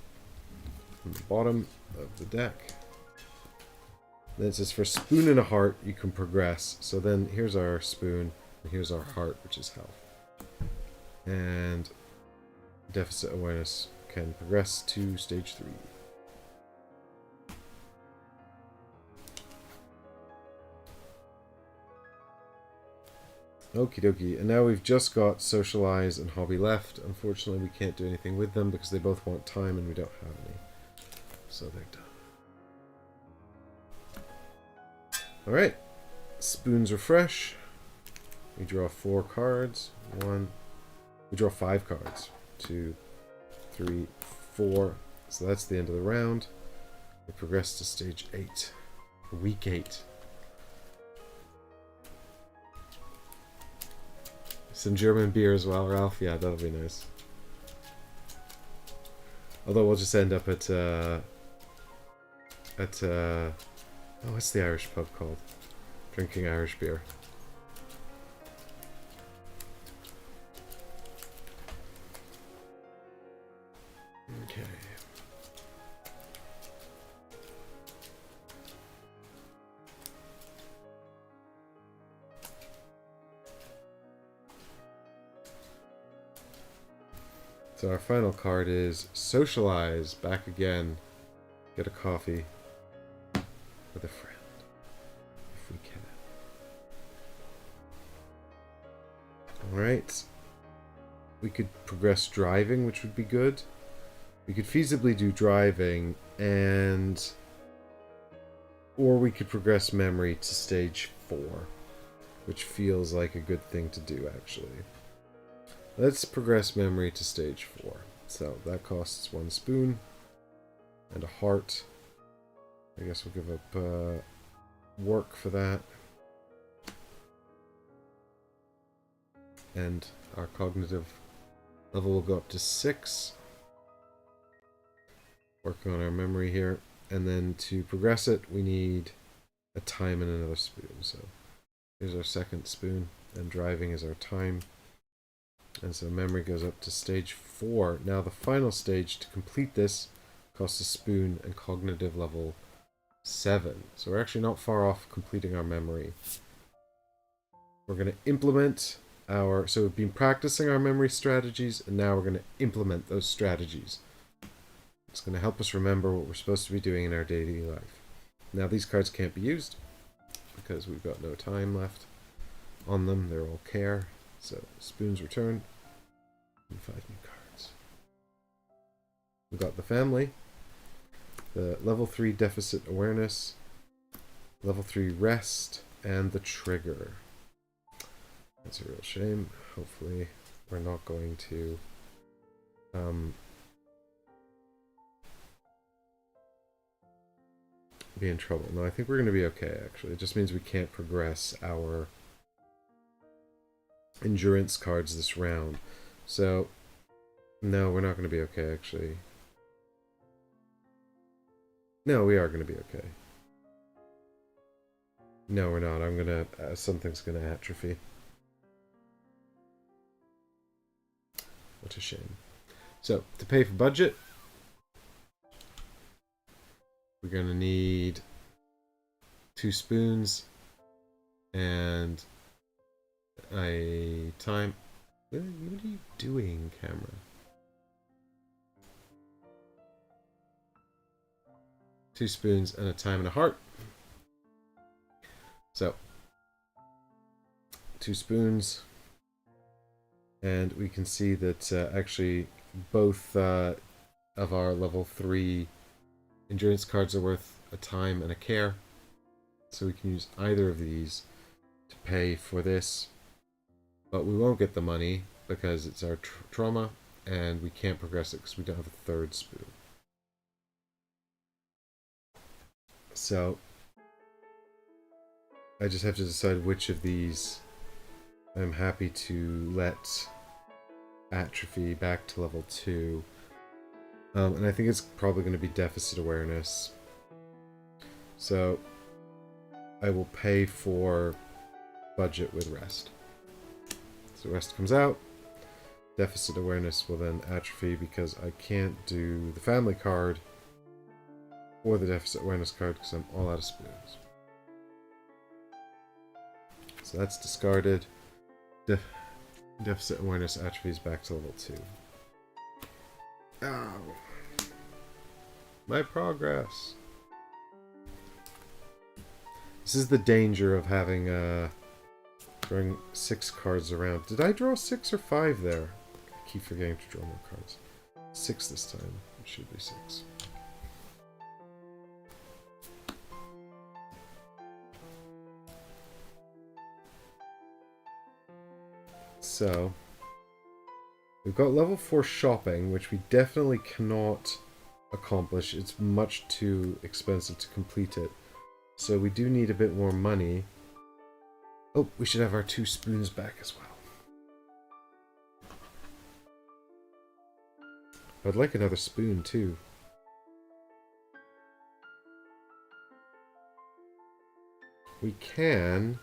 S1: the bottom of the deck. Then it says for spoon and a heart, you can progress. So then here's our spoon, and here's our heart, which is health. And deficit awareness can progress to stage 3. Okie dokie. And now we've just got socialize and hobby left. Unfortunately, we can't do anything with them because they both want time and we don't have any. So they're done. Alright, spoons are fresh. We draw 4 cards. We draw 5 cards. 2, 3, 4. So that's the end of the round. We progress to stage 8. Week 8. Some German beer as well, Ralph? Yeah, that'll be nice. Although we'll just end up at oh, what's the Irish pub called? Drinking Irish beer. Okay. So our final card is socialize. Back again. Get a coffee with a friend, if we can. Alright. We could progress driving, which would be good. We could feasibly do driving, and... Or we could progress memory to stage 4, which feels like a good thing to do, actually. Let's progress memory to stage 4. So that costs 1 spoon. And a heart. I guess we'll give up work for that. And our cognitive level will go up to 6. Working on our memory here. And then to progress it, we need a time and another spoon. So here's our second spoon, and driving is our time. And so memory goes up to stage 4. Now the final stage to complete this costs a spoon and cognitive level 7. So we're actually not far off completing our memory. We're going to implement our... So we've been practicing our memory strategies, and now we're going to implement those strategies. It's going to help us remember what we're supposed to be doing in our daily life. Now these cards can't be used because we've got no time left on them. They're all care. So spoons return and 5 new cards. We've got the family, the level 3 deficit awareness, level 3 rest, and the trigger. That's a real shame. Hopefully we're not going to be in trouble. No, I think we're going to be okay, actually. It just means we can't progress our endurance cards this round. So, no, we're not going to be okay, actually. No, we are going to be okay. No, we're not. I'm going to... something's going to atrophy. What a shame. So, to pay for budget, we're going to need 2 spoons and a time. What are you doing, camera? 2 spoons and a time and a heart. So, 2 spoons. And we can see that actually both of our level 3 endurance cards are worth a time and a care. So we can use either of these to pay for this. But we won't get the money because it's our trauma, and we can't progress it because we don't have a 3rd spoon. So I just have to decide which of these I'm happy to let atrophy back to level 2. And I think it's probably going to be deficit awareness. So I will pay for budget with rest. So rest comes out. Deficit awareness will then atrophy because I can't do the family card or the deficit awareness card because I'm all out of spoons. So that's discarded. Deficit awareness atrophies back to level 2. Ow. My progress. This is the danger of having drawing 6 cards around. Did I draw 6 or 5 there? I keep forgetting to draw more cards. 6 this time. It should be 6. So, we've got level 4 shopping, which we definitely cannot accomplish. It's much too expensive to complete it. So we do need a bit more money. Oh, we should have our 2 spoons back as well. I'd like another spoon too. We can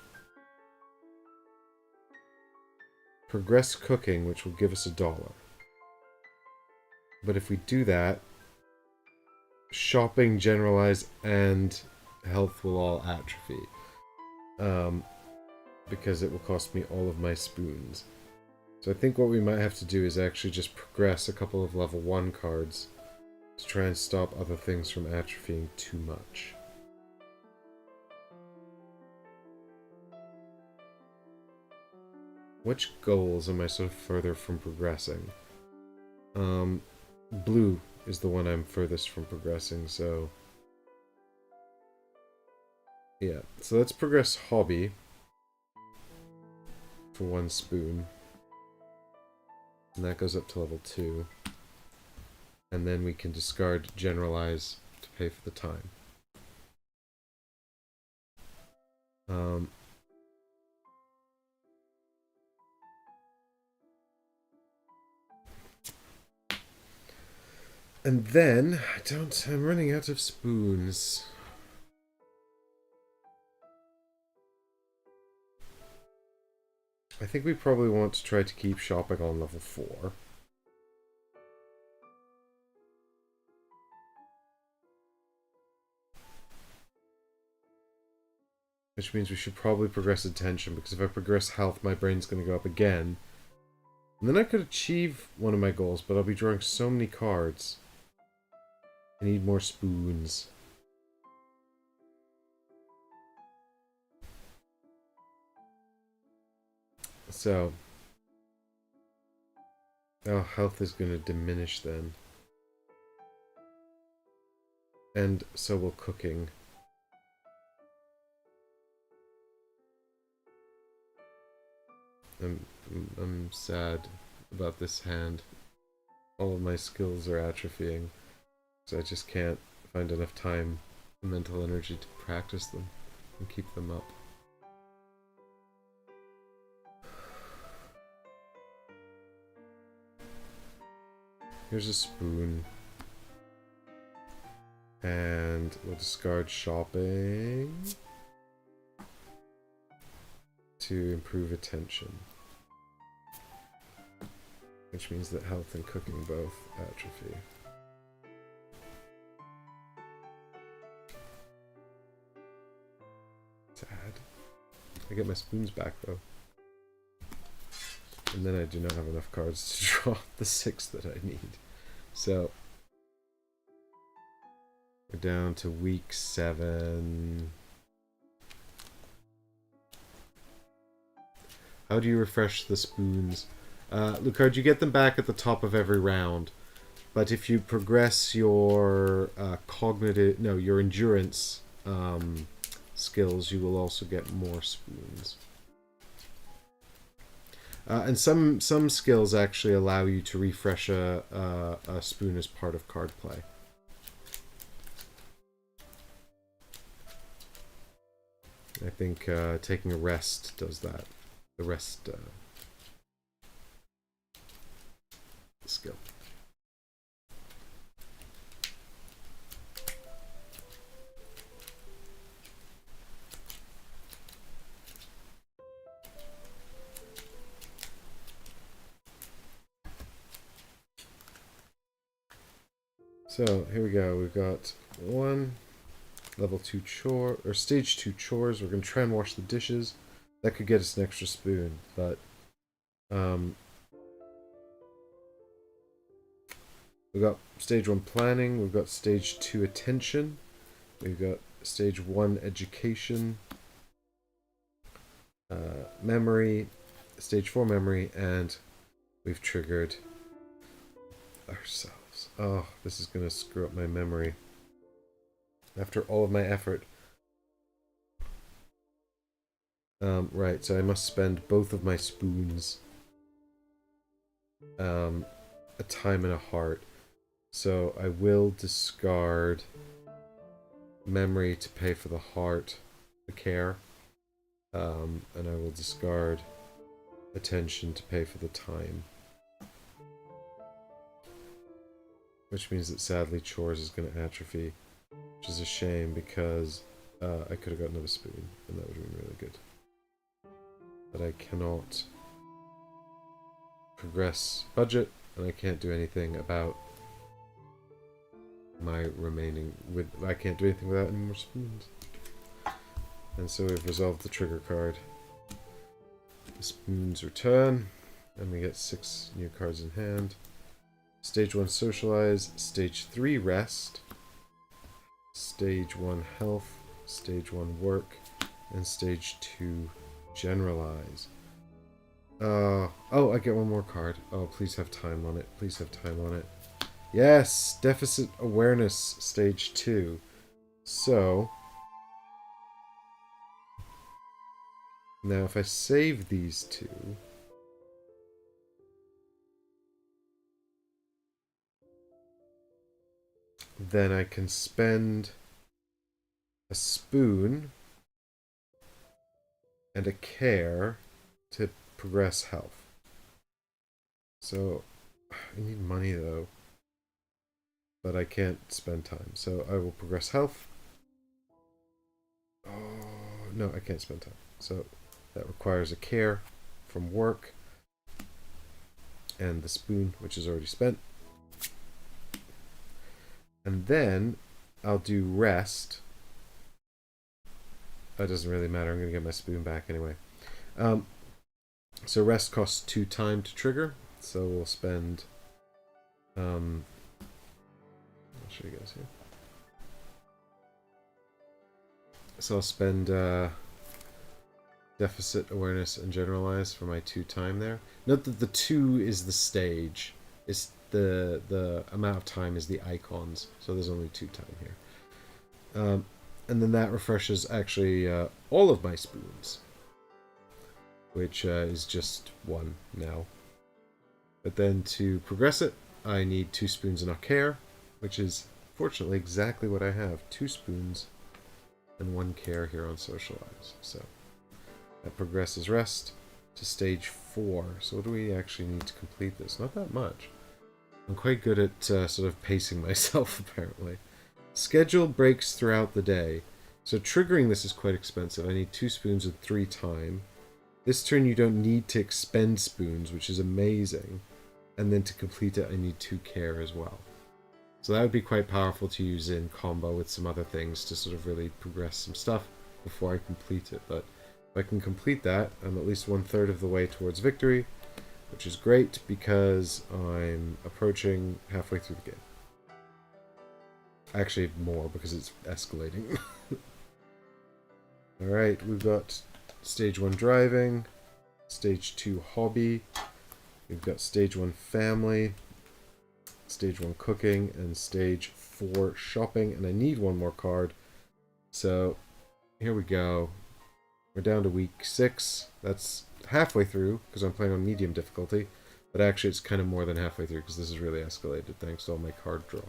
S1: progress cooking, which will give us $1. But if we do that, shopping, generalize, and health will all atrophy. Because it will cost me all of my spoons. So I think what we might have to do is actually just progress a couple of level 1 cards to try and stop other things from atrophying too much. Which goals am I sort of further from progressing? Blue is the one I'm furthest from progressing, so... yeah, so let's progress hobby for 1 spoon. And that goes up to level 2. And then we can discard generalize to pay for the time. And then, I'm running out of spoons. I think we probably want to try to keep shopping on level 4. Which means we should probably progress attention, because if I progress health, my brain's going to go up again. And then I could achieve one of my goals, but I'll be drawing so many cards. I need more spoons. So... oh, health is going to diminish then. And so will cooking. I'm sad about this hand. All of my skills are atrophying, so I just can't find enough time and mental energy to practice them and keep them up. Here's a spoon. And we'll discard shopping to improve attention. Which means that health and cooking both atrophy. Sad. I get my spoons back though. And then I do not have enough cards to draw the 6 that I need. So we're down to week 7. How do you refresh the spoons? Lucard, you get them back at the top of every round. But if you progress your your endurance skills, you will also get more spoons. And some skills actually allow you to refresh a spoon as part of card play. I think taking a rest does that. The rest skill. So here we go. We've got 1 level 2 chore, or stage 2 chores. We're going to try and wash the dishes. That could get us an extra spoon, but we've got stage 1 planning. We've got stage 2 attention. We've got stage 1 education, memory, stage 4 memory, and we've triggered ourselves. Oh, this is going to screw up my memory. After all of my effort. Right, so I must spend both of my spoons a time and a heart. So I will discard memory to pay for the heart, the care. And I will discard attention to pay for the time. Which means that sadly chores is going to atrophy. Which is a shame because I could have got another spoon and that would have been really good. But I cannot progress budget and I can't do anything about my remaining I can't do anything without any more spoons. And so we've resolved the trigger card. The spoons return and we get 6 new cards in hand. Stage 1 socialize, stage 3 rest, stage 1 health, stage 1 work, and stage 2 generalize. Oh, I get 1 more card. Oh, please have time on it. Please have time on it. Yes! Deficit awareness, stage 2. So, now if I save these 2... then I can spend a spoon and a care to progress health. So I need money though, but I can't spend time. So I will progress health. Oh, no, I can't spend time. So that requires a care from work and the spoon, which is already spent. And then I'll do rest. That doesn't really matter. I'm going to get my spoon back anyway. So rest costs 2 time to trigger. So we'll spend... I'll show you guys here. So I'll spend deficit, awareness, and generalize for my 2 time there. Note that the 2 is the stage. It's the amount of time is the icons. So there's only 2 time here. And then that refreshes actually all of my spoons, which is just 1 now. But then to progress it, I need 2 spoons and a care, which is fortunately exactly what I have. 2 spoons and 1 care here on socialize. So that progresses rest to stage 4. So what do we actually need to complete this? Not that much. I'm quite good at sort of pacing myself, apparently. Schedule breaks throughout the day. So triggering this is quite expensive. I need 2 spoons and 3 time. This turn you don't need to expend spoons, which is amazing. And then to complete it, I need 2 care as well. So that would be quite powerful to use in combo with some other things to sort of really progress some stuff before I complete it. But if I can complete that, I'm at least 1/3 of the way towards victory, which is great because I'm approaching halfway through the game. Actually, more because it's escalating. Alright, we've got stage 1 driving, stage 2 hobby, we've got stage 1 family, stage 1 cooking, and stage 4 shopping, and I need 1 more card. So here we go. We're down to week 6. That's halfway through because I'm playing on medium difficulty, but actually it's kind of more than halfway through because this is really escalated thanks to all my card draw,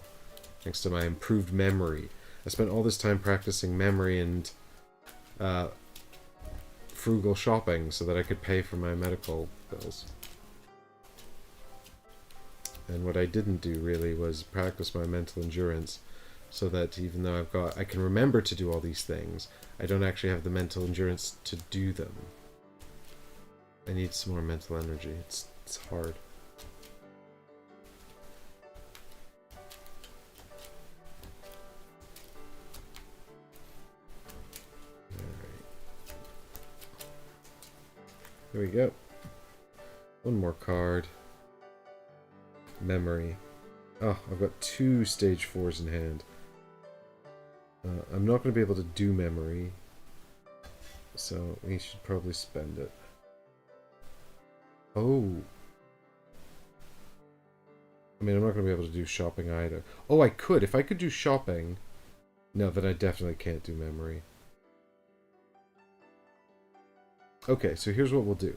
S1: thanks to my improved memory. I spent all this time practicing memory and frugal shopping so that I could pay for my medical bills. And what I didn't do really was practice my mental endurance so that even though I can remember to do all these things, I don't actually have the mental endurance to do them. I need some more mental energy. It's hard. Alright. Here we go. 1 more card. Memory. Oh, I've got 2 stage 4s in hand. I'm not going to be able to do memory, so we should probably spend it. Oh. I mean, I'm not going to be able to do shopping either. Oh, I could. If I could do shopping... No, then I definitely can't do memory. Okay, so here's what we'll do.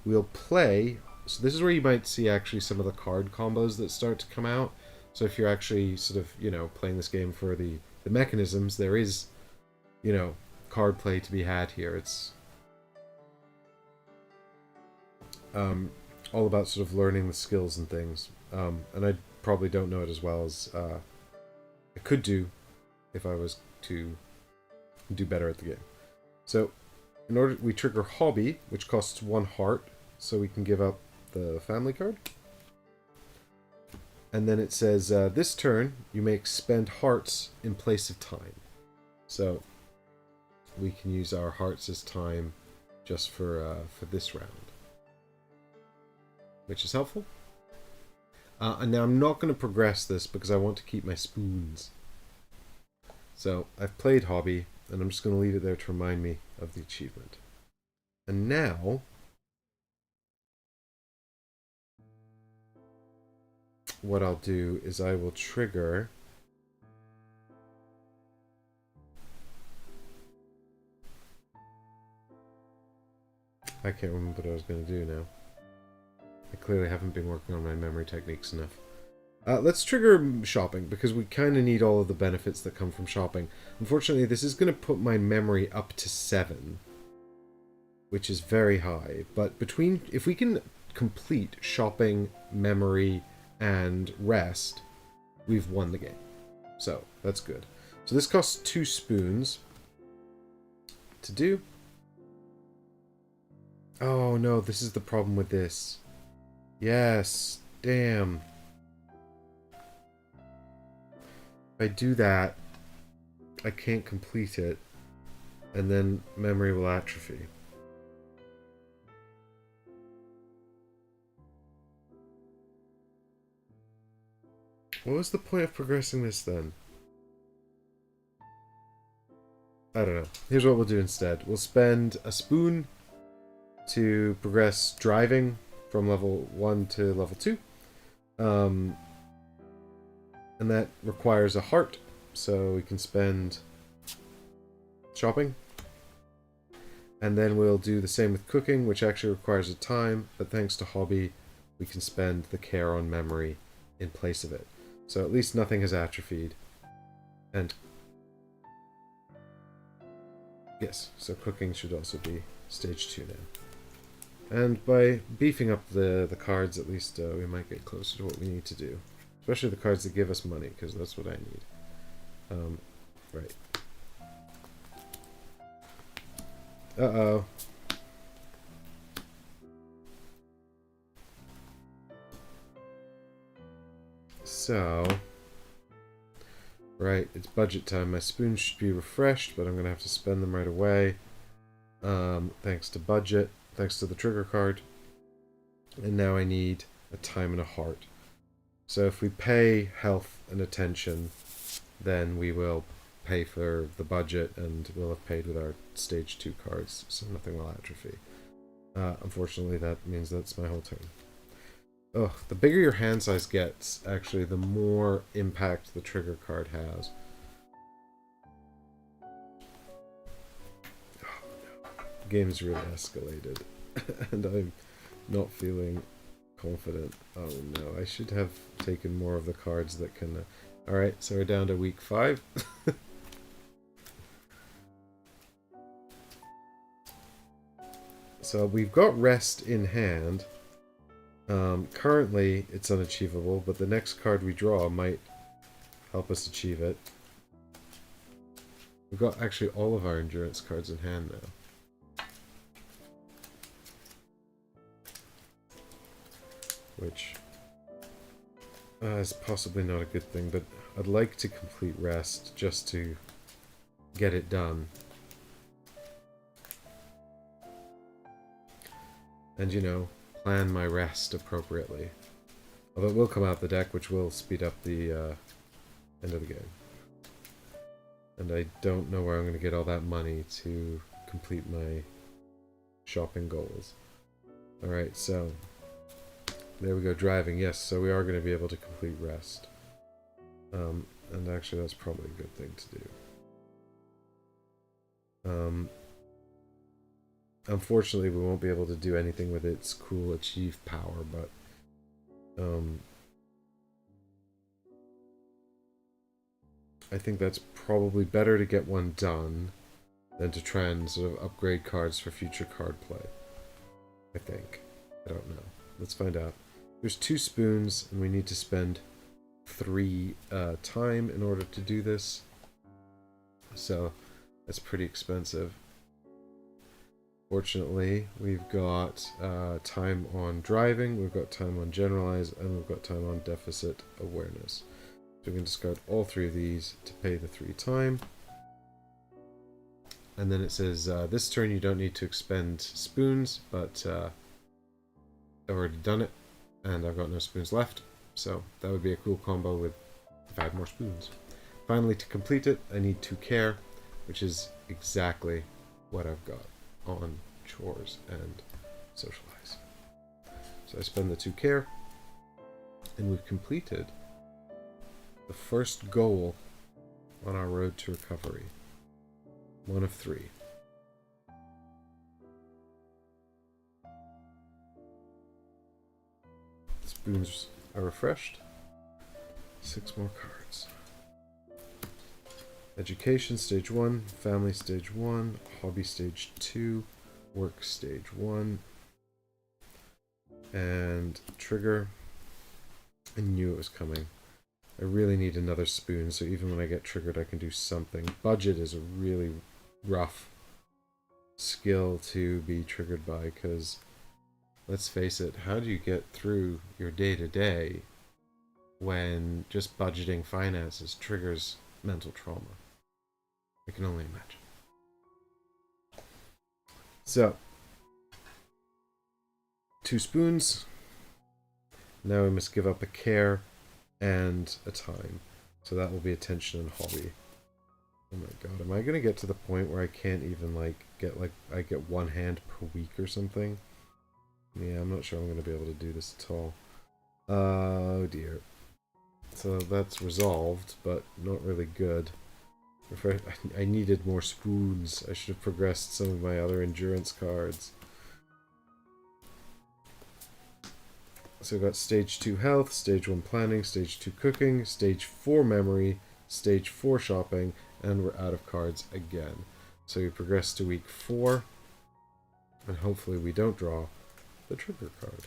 S1: We'll play... So this is where you might see actually some of the card combos that start to come out. So if you're actually sort of, you know, playing this game for the mechanisms, there is, you know, card play to be had here. It's all about sort of learning the skills and things. And I probably don't know it as well as I could do if I was to do better at the game. So in order, we trigger hobby, which costs 1 heart, so we can give up the family card. And then it says, this turn, you may expend hearts in place of time. So we can use our hearts as time just for this round, which is helpful. And now I'm not going to progress this because I want to keep my spoons. So I've played hobby, and I'm just going to leave it there to remind me of the achievement. And now... what I'll do is I will trigger I can't remember what I was going to do now. I clearly haven't been working on my memory techniques enough. Let's trigger shopping, because we kind of need all of the benefits that come from shopping. Unfortunately, this is going to put my memory up to 7, which is very high. But if we can complete shopping, memory, and rest, we've won the game. So, that's good. So this costs 2 spoons to do. Oh no, this is the problem with this. Yes, damn. If I do that, I can't complete it, and then memory will atrophy. What was the point of progressing this then? I don't know. Here's what we'll do instead. We'll spend a spoon to progress driving from level 1 to level 2. And that requires a heart, so we can spend shopping. And then we'll do the same with cooking, which actually requires a time, but thanks to hobby, we can spend the care on memory in place of it. So at least nothing has atrophied. And yes, so cooking should also be stage 2 now. And by beefing up the cards, at least we might get closer to what we need to do. Especially the cards that give us money, because that's what I need. Right. Uh-oh. So... Right, it's budget time. My spoons should be refreshed, but I'm going to have to spend them right away. Thanks to budget. Thanks to the trigger card. And now I need a time and a heart. So if we pay health and attention, then we will pay for the budget, and we'll have paid with our stage 2 cards, so nothing will atrophy. Unfortunately, that means that's my whole turn. Oh, the bigger your hand size gets, actually, the more impact the trigger card has. Oh, no. The game's really escalated, and I'm not feeling confident. Oh no, I should have taken more of the cards that can... Alright, so we're down to week 5. So we've got rest in hand. Currently, it's unachievable, but the next card we draw might help us achieve it. We've got actually all of our endurance cards in hand now. Which is possibly not a good thing, but I'd like to complete rest just to get it done. And, you know, plan my rest appropriately. Although it will come out the deck, which will speed up the end of the game. And I don't know where I'm going to get all that money to complete my shopping goals. Alright, so... There we go, driving. Yes, so we are going to be able to complete rest. And actually, that's probably a good thing to do. Unfortunately, we won't be able to do anything with its cool achieve power, but... I think that's probably better to get one done than to try and sort of upgrade cards for future card play. I think. I don't know. Let's find out. There's 2 spoons, and we need to spend 3 time in order to do this. So, that's pretty expensive. Fortunately, we've got time on driving, we've got time on generalize, and we've got time on deficit awareness. So we can discard all 3 of these to pay the 3 time. And then it says, this turn you don't need to expend spoons, but I've already done it. And I've got no spoons left, so that would be a cool combo with if I had more spoons. Finally, to complete it, I need 2 care, which is exactly what I've got on chores and socialize. So I spend the 2 care, and we've completed the first goal on our road to recovery. 1 of 3. Spoons are refreshed. 6 more cards. Education, stage 1. Family, stage 1. Hobby, stage 2. Work, stage 1. And trigger. I knew it was coming. I really need another spoon, so even when I get triggered I can do something. Budget is a really rough skill to be triggered by, because let's face it, how do you get through your day-to-day when just budgeting finances triggers mental trauma? I can only imagine. So, 2 spoons. Now we must give up a care and a time. So that will be attention and hobby. Oh my god, am I gonna get to the point where I can't even I get 1 hand per week or something? Yeah, I'm not sure I'm gonna be able to do this at all. Oh dear. So that's resolved, but not really good. I needed more spoons. I should have progressed some of my other endurance cards. So we've got stage 2 health, stage 1 planning, stage 2 cooking, stage 4 memory, stage 4 shopping, and we're out of cards again. So we progress to week 4, and hopefully we don't draw the trigger card.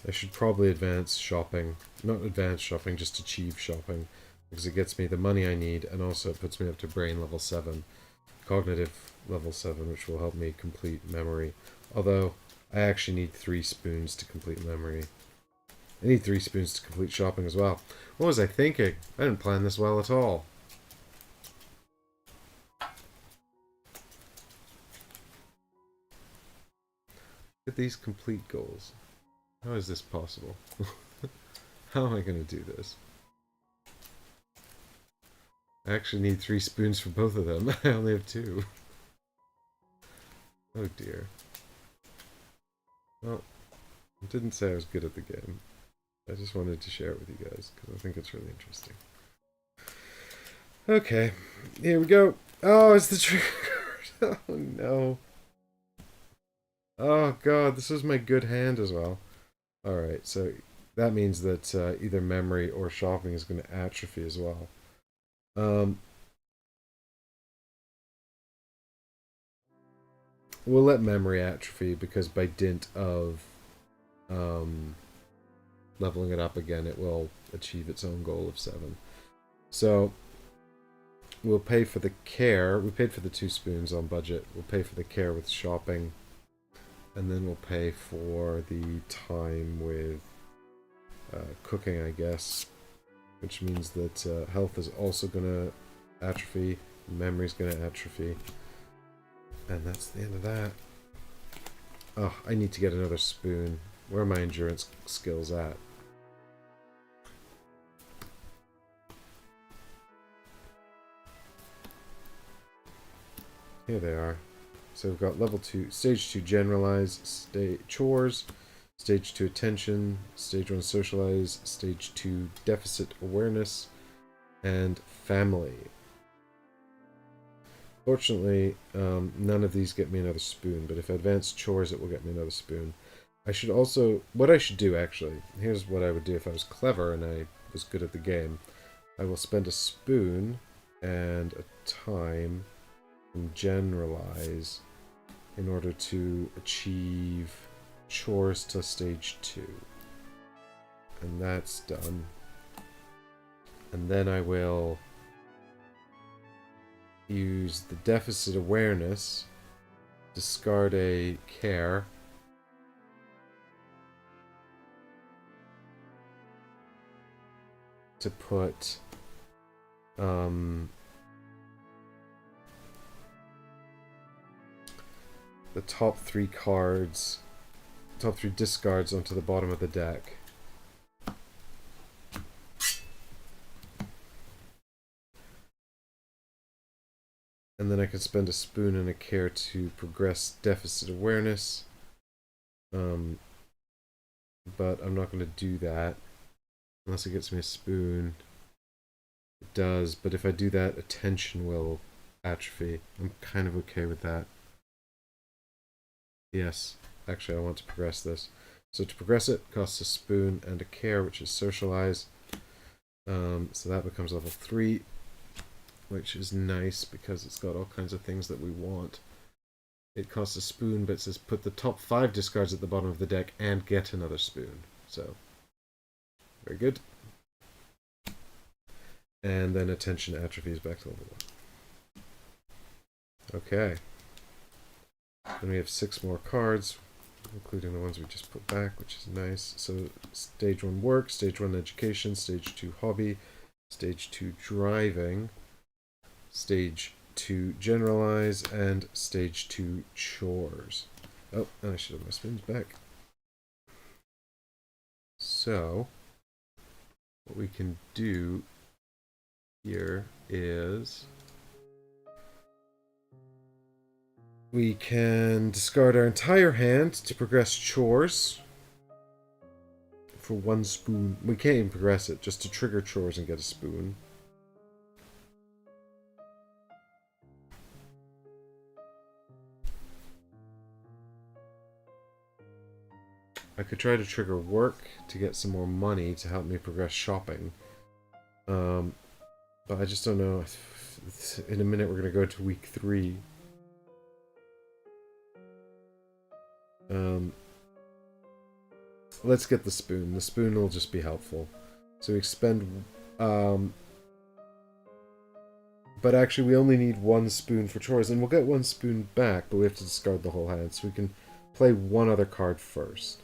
S1: I should probably advance shopping. Not advance shopping, just achieve shopping. Because it gets me the money I need, and also it puts me up to brain level 7. Cognitive level 7, which will help me complete memory. Although, I actually need 3 spoons to complete memory. I need 3 spoons to complete shopping as well. What was I thinking? I didn't plan this well at all. Look at these complete goals. How is this possible? How am I going to do this? I actually need 3 spoons for both of them. I only have 2. Oh dear. Well, I didn't say I was good at the game. I just wanted to share it with you guys, because I think it's really interesting. Okay, here we go. Oh, it's the trigger card. Oh no. Oh god, this was my good hand as well. Alright, so that means that either memory or shopping is going to atrophy as well. We'll let memory atrophy, because by dint of leveling it up again, it will achieve its own goal of 7. So, we'll pay for the care. We paid for the 2 spoons on budget. We'll pay for the care with shopping. And then we'll pay for the time with cooking, I guess. Which means that health is also going to atrophy. Memory's going to atrophy. And that's the end of that. Oh, I need to get another spoon. Where are my endurance skills at? Here they are. So we've got level 2, stage 2 generalize, chores, stage 2 attention, stage 1 socialize, stage 2 deficit awareness, and family. Fortunately, none of these get me another spoon, but if I advance chores, it will get me another spoon. I should also, what I should do actually, here's what I would do if I was clever and I was good at the game. I will spend a spoon and a time and generalize in order to achieve chores to stage 2. And that's done. And then I will use the deficit awareness, discard a care, to put the top 3 cards, top 3 discards onto the bottom of the deck. And then I can spend a spoon and a care to progress deficit awareness. But I'm not going to do that unless it gets me a spoon. It does, but if I do that, attention will atrophy. I'm kind of okay with that. Yes, actually I want to progress this. So to progress it, costs a spoon and a care, which is socialize. So that becomes level 3, which is nice because it's got all kinds of things that we want. It costs a spoon, but it says put the top 5 discards at the bottom of the deck and get another spoon. So, very good. And then attention atrophies back to level 1. Okay. Then we have 6 more cards, including the ones we just put back, which is nice. So, stage 1 work, stage 1 education, stage 2 hobby, stage 2 driving, stage 2 generalize, and stage 2 chores. Oh, and I should have my spoons back. So, what we can do here is we can discard our entire hand to progress chores for 1 spoon. We can't even progress it, just to trigger chores and get a spoon. I could try to trigger work to get some more money to help me progress shopping. But I just don't know. In a minute we're going to go into week 3. Let's get the spoon. The spoon will just be helpful. So we expend... but actually we only need 1 spoon for chores, and we'll get 1 spoon back, but we have to discard the whole hand. So we can play 1 other card first.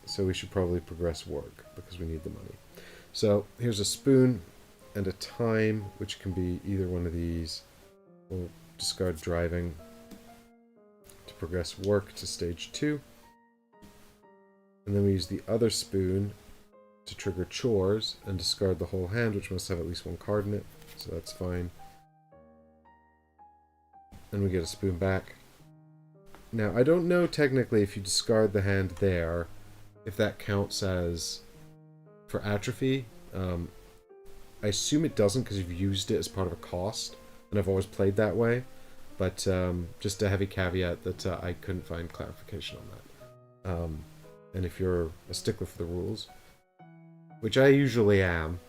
S1: So we should probably progress work, because we need the money. So here's a spoon and a time, which can be either one of these. We'll discard driving to progress work to stage 2. And then we use the other spoon to trigger chores and discard the whole hand, which must have at least 1 card in it. So that's fine. And we get a spoon back. Now, I don't know technically if you discard the hand there, if that counts as for atrophy. I assume it doesn't because you've used it as part of a cost, and I've always played that way. But just a heavy caveat that I couldn't find clarification on that. And if you're a stickler for the rules, which I usually am,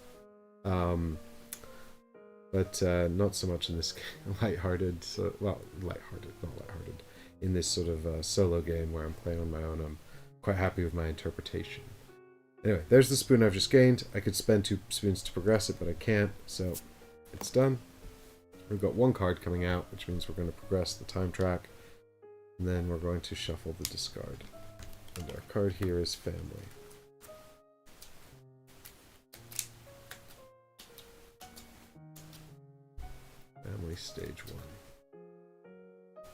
S1: but not so much in this lighthearted, well, lighthearted, not lighthearted, in this sort of solo game where I'm playing on my own. I'm quite happy with my interpretation. Anyway, there's the spoon I've just gained. I could spend 2 spoons to progress it, but I can't, so it's done. We've got 1 card coming out, which means we're going to progress the time track, and then we're going to shuffle the discard. And our card here is family. Family stage 1.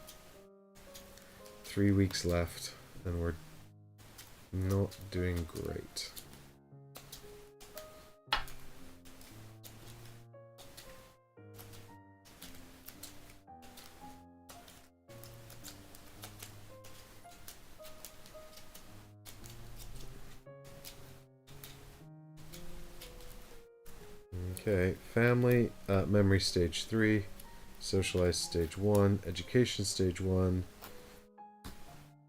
S1: 3 weeks left, and we're not doing great. Okay, family, memory stage 3, socialize stage 1, education stage 1,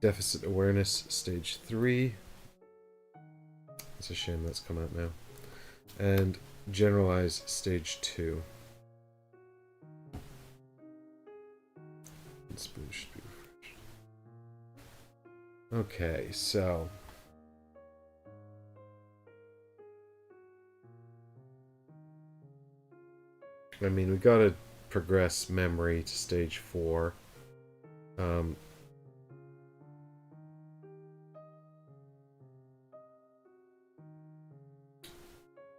S1: deficit awareness stage 3. It's a shame that's come out now. And generalize stage 2. And spoon should be refreshed. Okay, so I mean, we gotta progress memory to stage 4.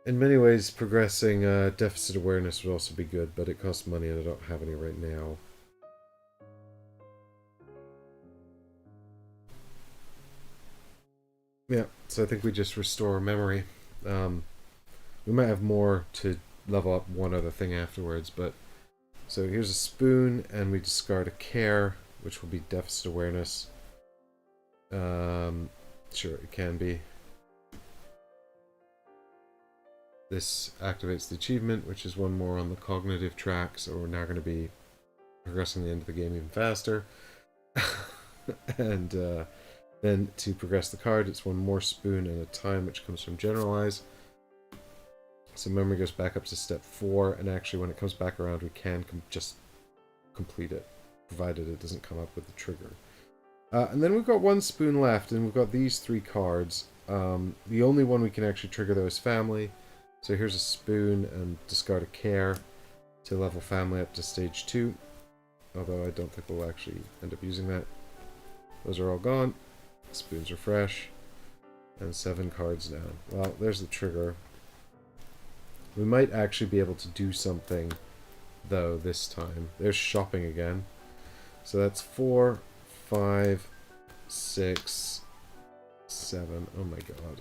S1: In many ways, progressing deficit awareness would also be good, but it costs money and I don't have any right now. Yeah, so I think we just restore memory. We might have more to level up one other thing afterwards, but so here's a spoon, and we discard a care, which will be deficit awareness. Sure, it can be. This activates the achievement, which is one more on the cognitive track, so we're now going to be progressing the end of the game even faster. And then to progress the card, it's one more spoon and a time, which comes from generalize. So memory goes back up to step 4, and actually when it comes back around, we can just complete it, provided it doesn't come up with the trigger. And then we've got one spoon left, and we've got these 3 cards. The only one we can actually trigger, though, is family. So here's a spoon, and discard a care to level family up to stage 2. Although I don't think we'll actually end up using that. Those are all gone. Spoons are fresh. And 7 cards down. Well, there's the trigger. We might actually be able to do something, though, this time. There's shopping again. So that's 4, 5, 6, 7. Oh my god.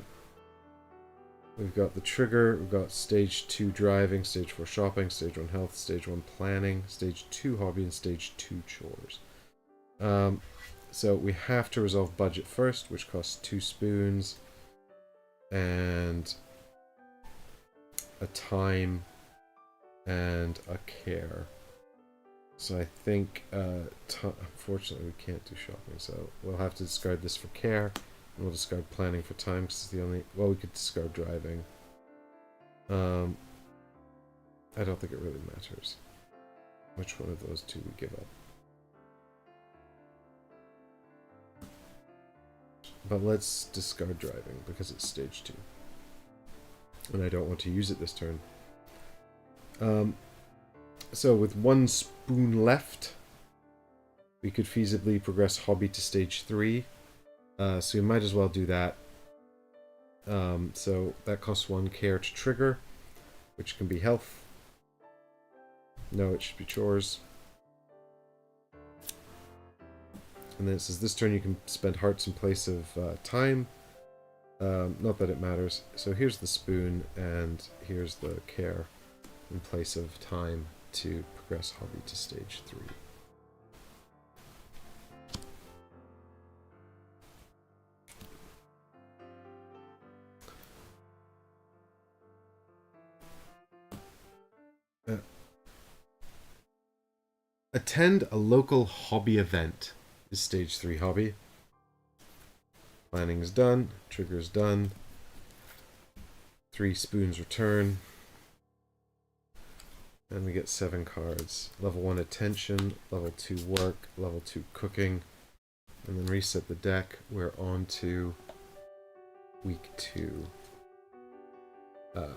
S1: We've got the trigger, we've got stage 2 driving, stage 4 shopping, stage 1 health, stage 1 planning, stage 2 hobby, and stage 2 chores. So we have to resolve budget first, which costs 2 spoons, and a time, and a care. So I think, unfortunately, we can't do shopping, so we'll have to discard this for care, and we'll discard planning for time, because it's the only... Well, we could discard driving. I don't think it really matters which one of those 2 we give up. But let's discard driving, because it's stage 2. And I don't want to use it this turn. So with 1 spoon left, we could feasibly progress hobby to stage 3. So we might as well do that. So that costs 1 care to trigger, which can be health. No, it should be chores. And then it says this turn you can spend hearts in place of time. Not that it matters. So here's the spoon, and here's the care in place of time to progress hobby to stage 3. Attend a local hobby event is stage 3 hobby. Planning is done. Trigger is done. 3 spoons return. And we get 7 cards. Level 1 attention, level 2 work, level 2 cooking. And then reset the deck. We're on to week 2. Or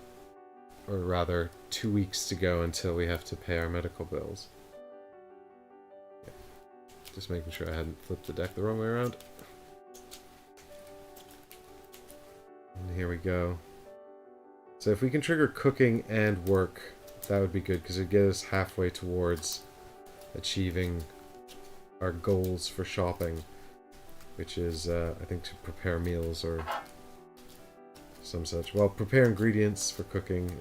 S1: rather, 2 weeks to go until we have to pay our medical bills. Yeah. Just making sure I hadn't flipped the deck the wrong way around. And here we go. So if we can trigger cooking and work, that would be good, because it would get us halfway towards achieving our goals for shopping, which is, I think, to prepare meals or some such. Well, prepare ingredients for cooking,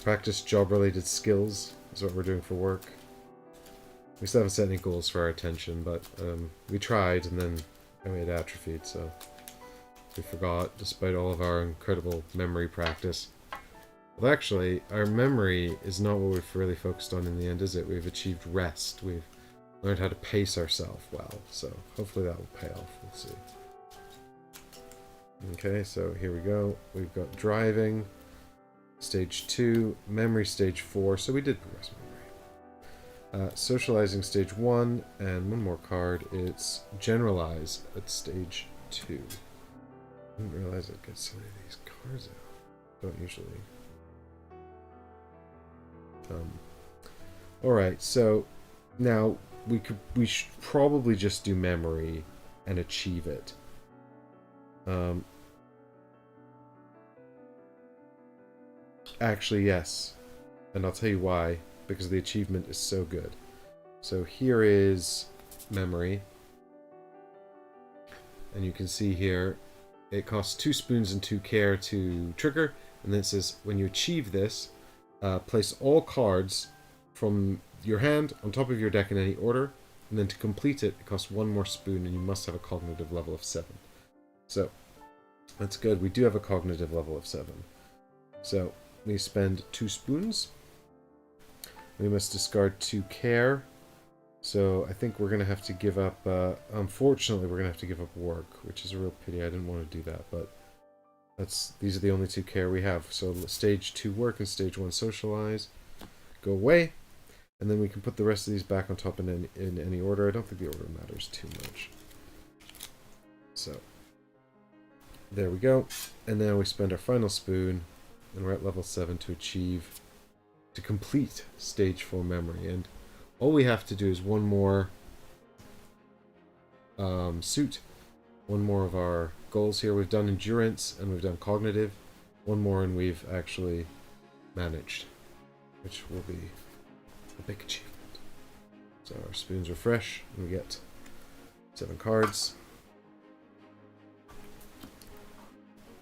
S1: practice job-related skills is what we're doing for work. We still haven't set any goals for our attention, but we tried, and then we had atrophied, so we forgot, despite all of our incredible memory practice. Well, actually, our memory is not what we've really focused on in the end, is it? We've achieved rest. We've learned how to pace ourselves well, so hopefully that will pay off. We'll see. Okay, so here we go. We've got driving, stage 2, memory stage 4, so we did progress memory. Socializing stage 1, and one more card. It's generalize at stage 2. I didn't realize I'd get so many of these cards out. Don't usually. Alright, so now we should probably just do memory and achieve it. Actually, yes. And I'll tell you why. Because the achievement is so good. So here is memory. And you can see here, it costs 2 spoons and 2 care to trigger, and then it says when you achieve this, place all cards from your hand on top of your deck in any order, and then to complete it, it costs 1 more spoon, and you must have a cognitive level of 7. So, that's good. We do have a cognitive level of 7. So, we spend 2 spoons. We must discard 2 care. So, I think we're going to have to give up... unfortunately, we're going to have to give up work, which is a real pity. I didn't want to do that, but... these are the only 2 care we have. So, stage 2 work and stage 1 socialize. Go away. And then we can put the rest of these back on top in any order. I don't think the order matters too much. So, there we go. And now we spend our final spoon, and we're at level 7 to complete stage 4 memory. And all we have to do is one more suit, one more of our goals here. We've done endurance and we've done cognitive. One more and we've actually managed, which will be a big achievement. So our spoons are fresh, and we get 7 cards.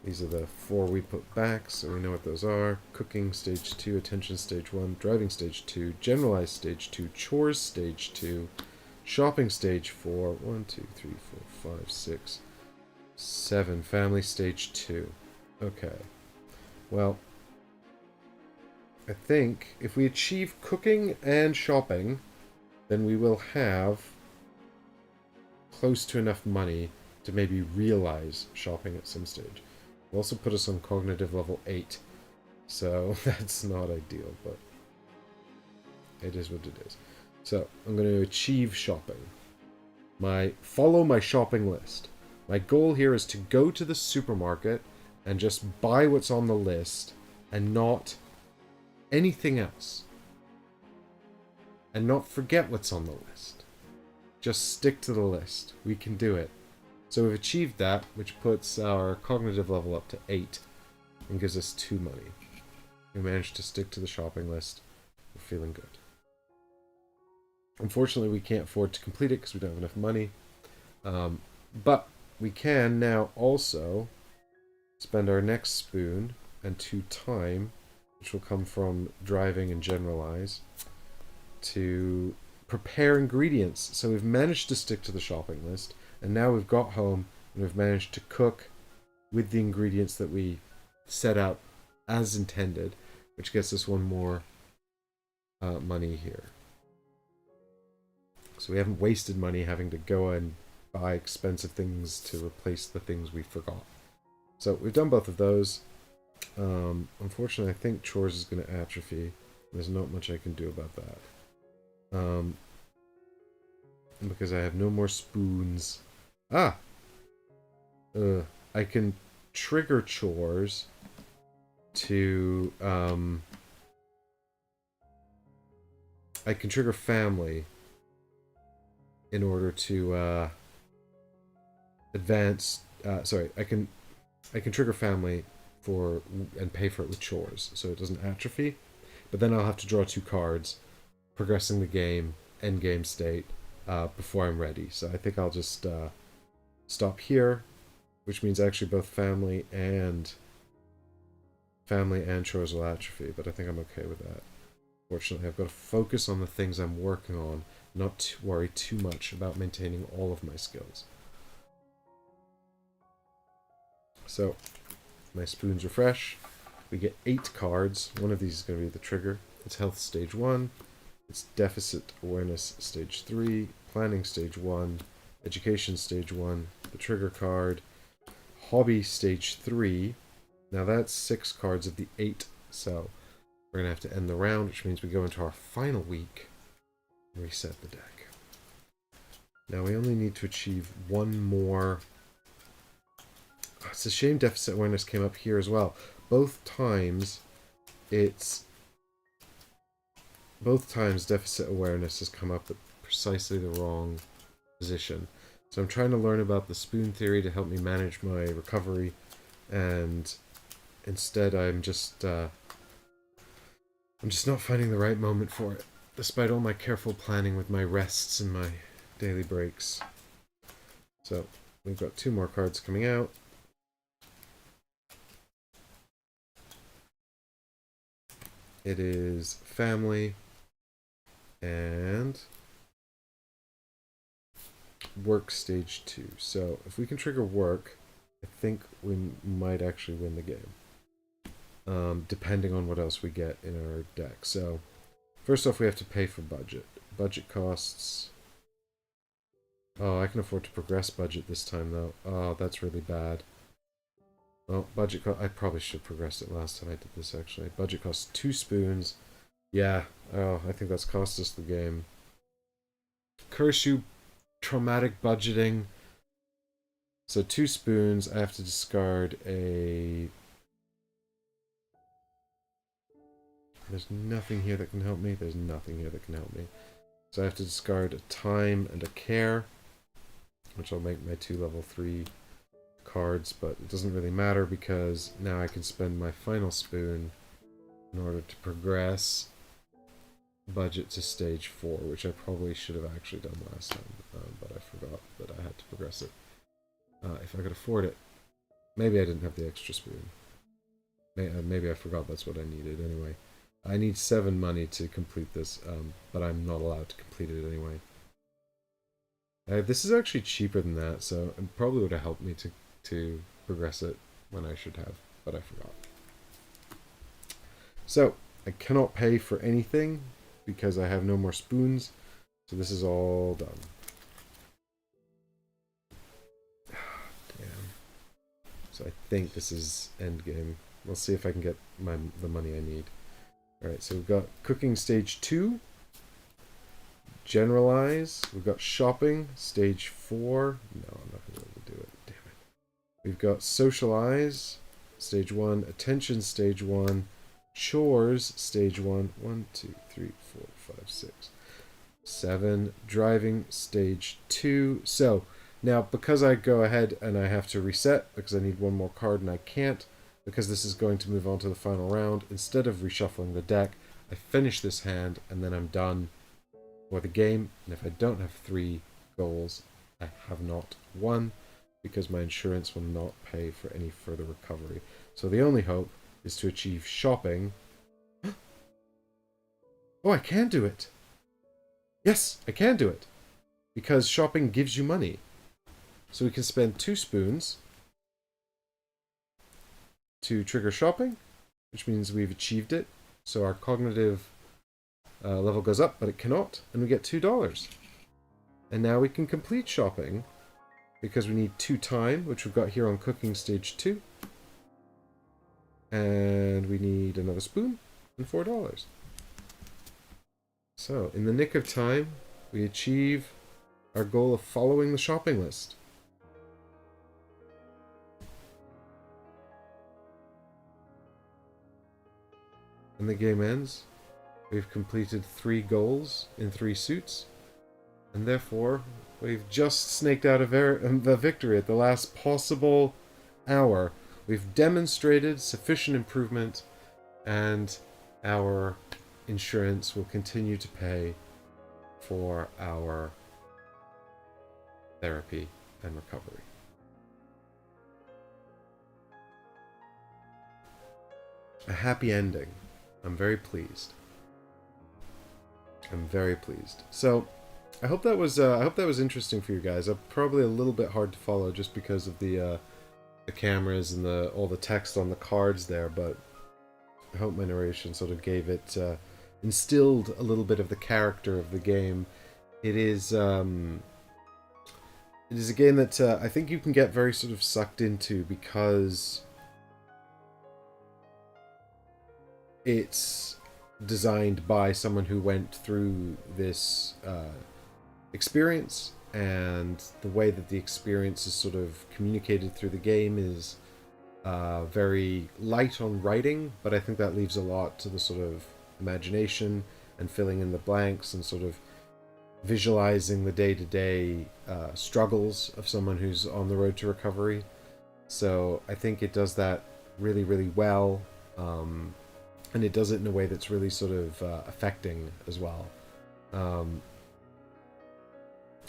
S1: These are the 4 we put back, so we know what those are. Cooking, stage 2. Attention, stage 1. Driving, stage 2. Generalized, stage 2. Chores, stage 2. Shopping, stage 4. 1, 2, 3, 4, 5, 6, 7. Family, stage 2. Okay. Well, I think if we achieve cooking and shopping, then we will have close to enough money to maybe realize shopping at some stage. Will also put us on cognitive level 8, so that's not ideal, but it is what it is. So I'm going to achieve shopping. Follow my shopping list. My goal here is to go to the supermarket and just buy what's on the list and not anything else. And not forget what's on the list. Just stick to the list. We can do it. So we've achieved that, which puts our cognitive level up to 8 and gives us 2 money. We managed to stick to the shopping list. We're feeling good. Unfortunately, we can't afford to complete it because we don't have enough money. But we can now also spend our next spoon and 2 time, which will come from driving and generalize, to prepare ingredients. So we've managed to stick to the shopping list. And now we've got home and we've managed to cook with the ingredients that we set out as intended, which gets us 1 more money here. So we haven't wasted money having to go and buy expensive things to replace the things we forgot. So we've done both of those. Unfortunately, I think chores is going to atrophy. There's not much I can do about that. Because I have no more spoons. I can trigger chores to, I can trigger family in order to, advance, I can trigger family and pay for it with chores, so it doesn't atrophy, but then I'll have to draw 2 cards, progressing the game, end game state, before I'm ready. So I think I'll just, stop here, which means actually both family and chores will atrophy, but I think I'm okay with that. Fortunately, I've got to focus on the things I'm working on, not to worry too much about maintaining all of my skills. So, my spoons are fresh. We get 8 cards. One of these is going to be the trigger. It's health stage 1. It's deficit awareness stage 3. Planning stage 1. Education stage 1, the trigger card, hobby stage 3. Now that's 6 cards of the 8, so we're going to have to end the round, which means we go into our final week and reset the deck. Now we only need to achieve 1 more. Oh, it's a shame deficit awareness came up here as well. Both times deficit awareness has come up at precisely the wrong position. So I'm trying to learn about the spoon theory to help me manage my recovery, and instead I'm just not finding the right moment for it, despite all my careful planning with my rests and my daily breaks. So we've got 2 more cards coming out. it is family and work stage 2. So if we can trigger work, I think we might actually win the game, depending on what else we get in our deck. So first off, we have to pay for budget. Budget costs. Oh, I can afford to progress budget this time, though. Oh, that's really bad. Well, budget cost. I probably should progress it last time I did this, actually. Budget costs 2 spoons. Yeah. Oh, I think that's cost us the game. Curse you, traumatic budgeting. So 2 spoons. I have to discard a... There's nothing here that can help me. There's nothing here that can help me. So I have to discard a time and a care, which will make my 2 level 3 cards, but it doesn't really matter because now I can spend my final spoon in order to progress budget to stage 4, which I probably should have actually done last time, but I forgot that I had to progress it. If I could afford it. Maybe I didn't have the extra spoon. Maybe I forgot that's what I needed. Anyway, I need 7 money to complete this, but I'm not allowed to complete it anyway. This is actually cheaper than that, so it probably would have helped me to progress it when I should have, but I forgot. So, I cannot pay for anything because I have no more spoons, so this is all done. Damn. So I think this is endgame. We'll see if I can get the money I need. Alright, so we've got cooking stage 2. Generalize. We've got shopping, stage 4. No, I'm not going to be able to do it. Damn it. We've got socialize, stage 1. Attention, stage 1. Chores, stage 1. 1, 2, 3, 4, 5, 6, 7. Driving, stage 2. So, now, because I go ahead and I have to reset, because I need one more card and I can't, because this is going to move on to the final round, instead of reshuffling the deck, I finish this hand and then I'm done for the game. And if I don't have 3 goals, I have not won, because my insurance will not pay for any further recovery. So the only hope is to achieve shopping. Oh, I can do it! Yes, I can do it! Because shopping gives you money. So we can spend 2 spoons to trigger shopping, which means we've achieved it. So our cognitive level goes up, but it cannot, and we get $2. And now we can complete shopping, because we need 2 time, which we've got here on cooking stage 2. And we need another spoon, and $4. So, in the nick of time, we achieve our goal of following the shopping list. And the game ends. We've completed 3 goals in 3 suits, and therefore we've just snaked out a victory at the last possible hour. We've demonstrated sufficient improvement, and our insurance will continue to pay for our therapy and recovery. A happy ending. I'm very pleased. I'm very pleased. So, I hope that was interesting for you guys. Probably a little bit hard to follow just because of the cameras and all the text on the cards there, but I hope my narration sort of gave it instilled a little bit of the character of the game. It is a game that I think you can get very sort of sucked into because it's designed by someone who went through this experience, and the way that the experience is sort of communicated through the game is very light on writing, but I think that leaves a lot to the sort of imagination and filling in the blanks and sort of visualizing the day-to-day struggles of someone who's on the road to recovery. So I think it does that really, really well. And it does it in a way that's really sort of affecting as well,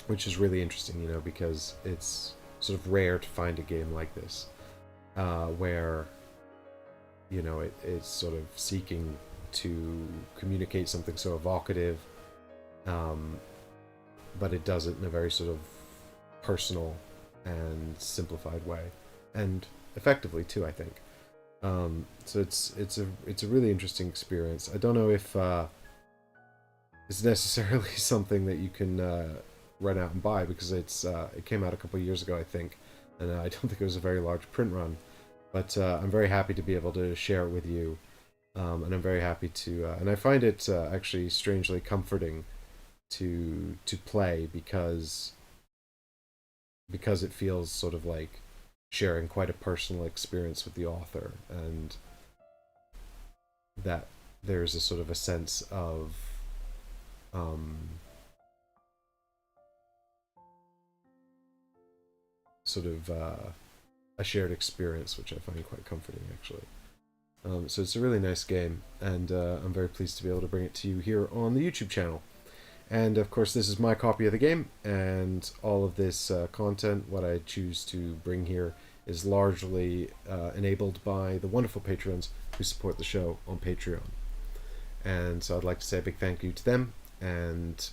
S1: which is really interesting, because it's sort of rare to find a game like this, where it's sort of seeking to communicate something so evocative, but it does it in a very sort of personal and simplified way, and effectively too, I think. So it's a really interesting experience. I don't know if it's necessarily something that you can run out and buy, because it came out a couple of years ago, I think, and I don't think it was a very large print run. But I'm very happy to be able to share it with you, and I'm very happy to, and I find it actually strangely comforting to play, because it feels sort of like sharing quite a personal experience with the author, and that there's a sort of a sense of sort of a shared experience, which I find quite comforting, actually. So it's a really nice game, and I'm very pleased to be able to bring it to you here on the YouTube channel. And of course, this is my copy of the game, and all of this content, what I choose to bring here, is largely enabled by the wonderful patrons who support the show on Patreon. And so I'd like to say a big thank you to them. And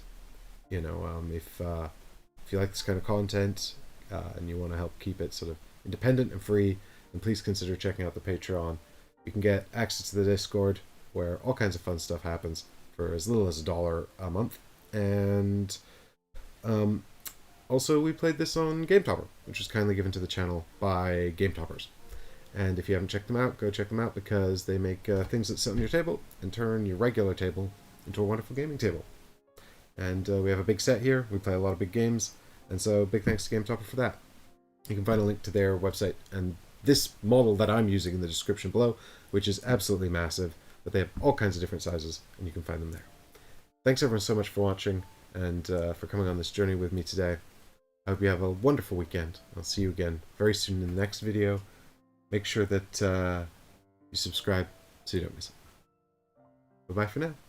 S1: you know, if you like this kind of content and you want to help keep it sort of independent and free, then please consider checking out the Patreon. You can get access to the Discord, where all kinds of fun stuff happens, for as little as $1 a month. And also, we played this on Game Topper, which was kindly given to the channel by Game Toppers. And if you haven't checked them out, go check them out, because they make things that sit on your table and turn your regular table into a wonderful gaming table. And we have a big set here. We play a lot of big games, and so big thanks to Game Topper for that. You can find a link to their website and this model that I'm using in the description below, which is absolutely massive, but they have all kinds of different sizes, and you can find them there. Thanks everyone so much for watching, and for coming on this journey with me today. I hope you have a wonderful weekend. I'll see you again very soon in the next video. Make sure that you subscribe so you don't miss it. Bye-bye for now.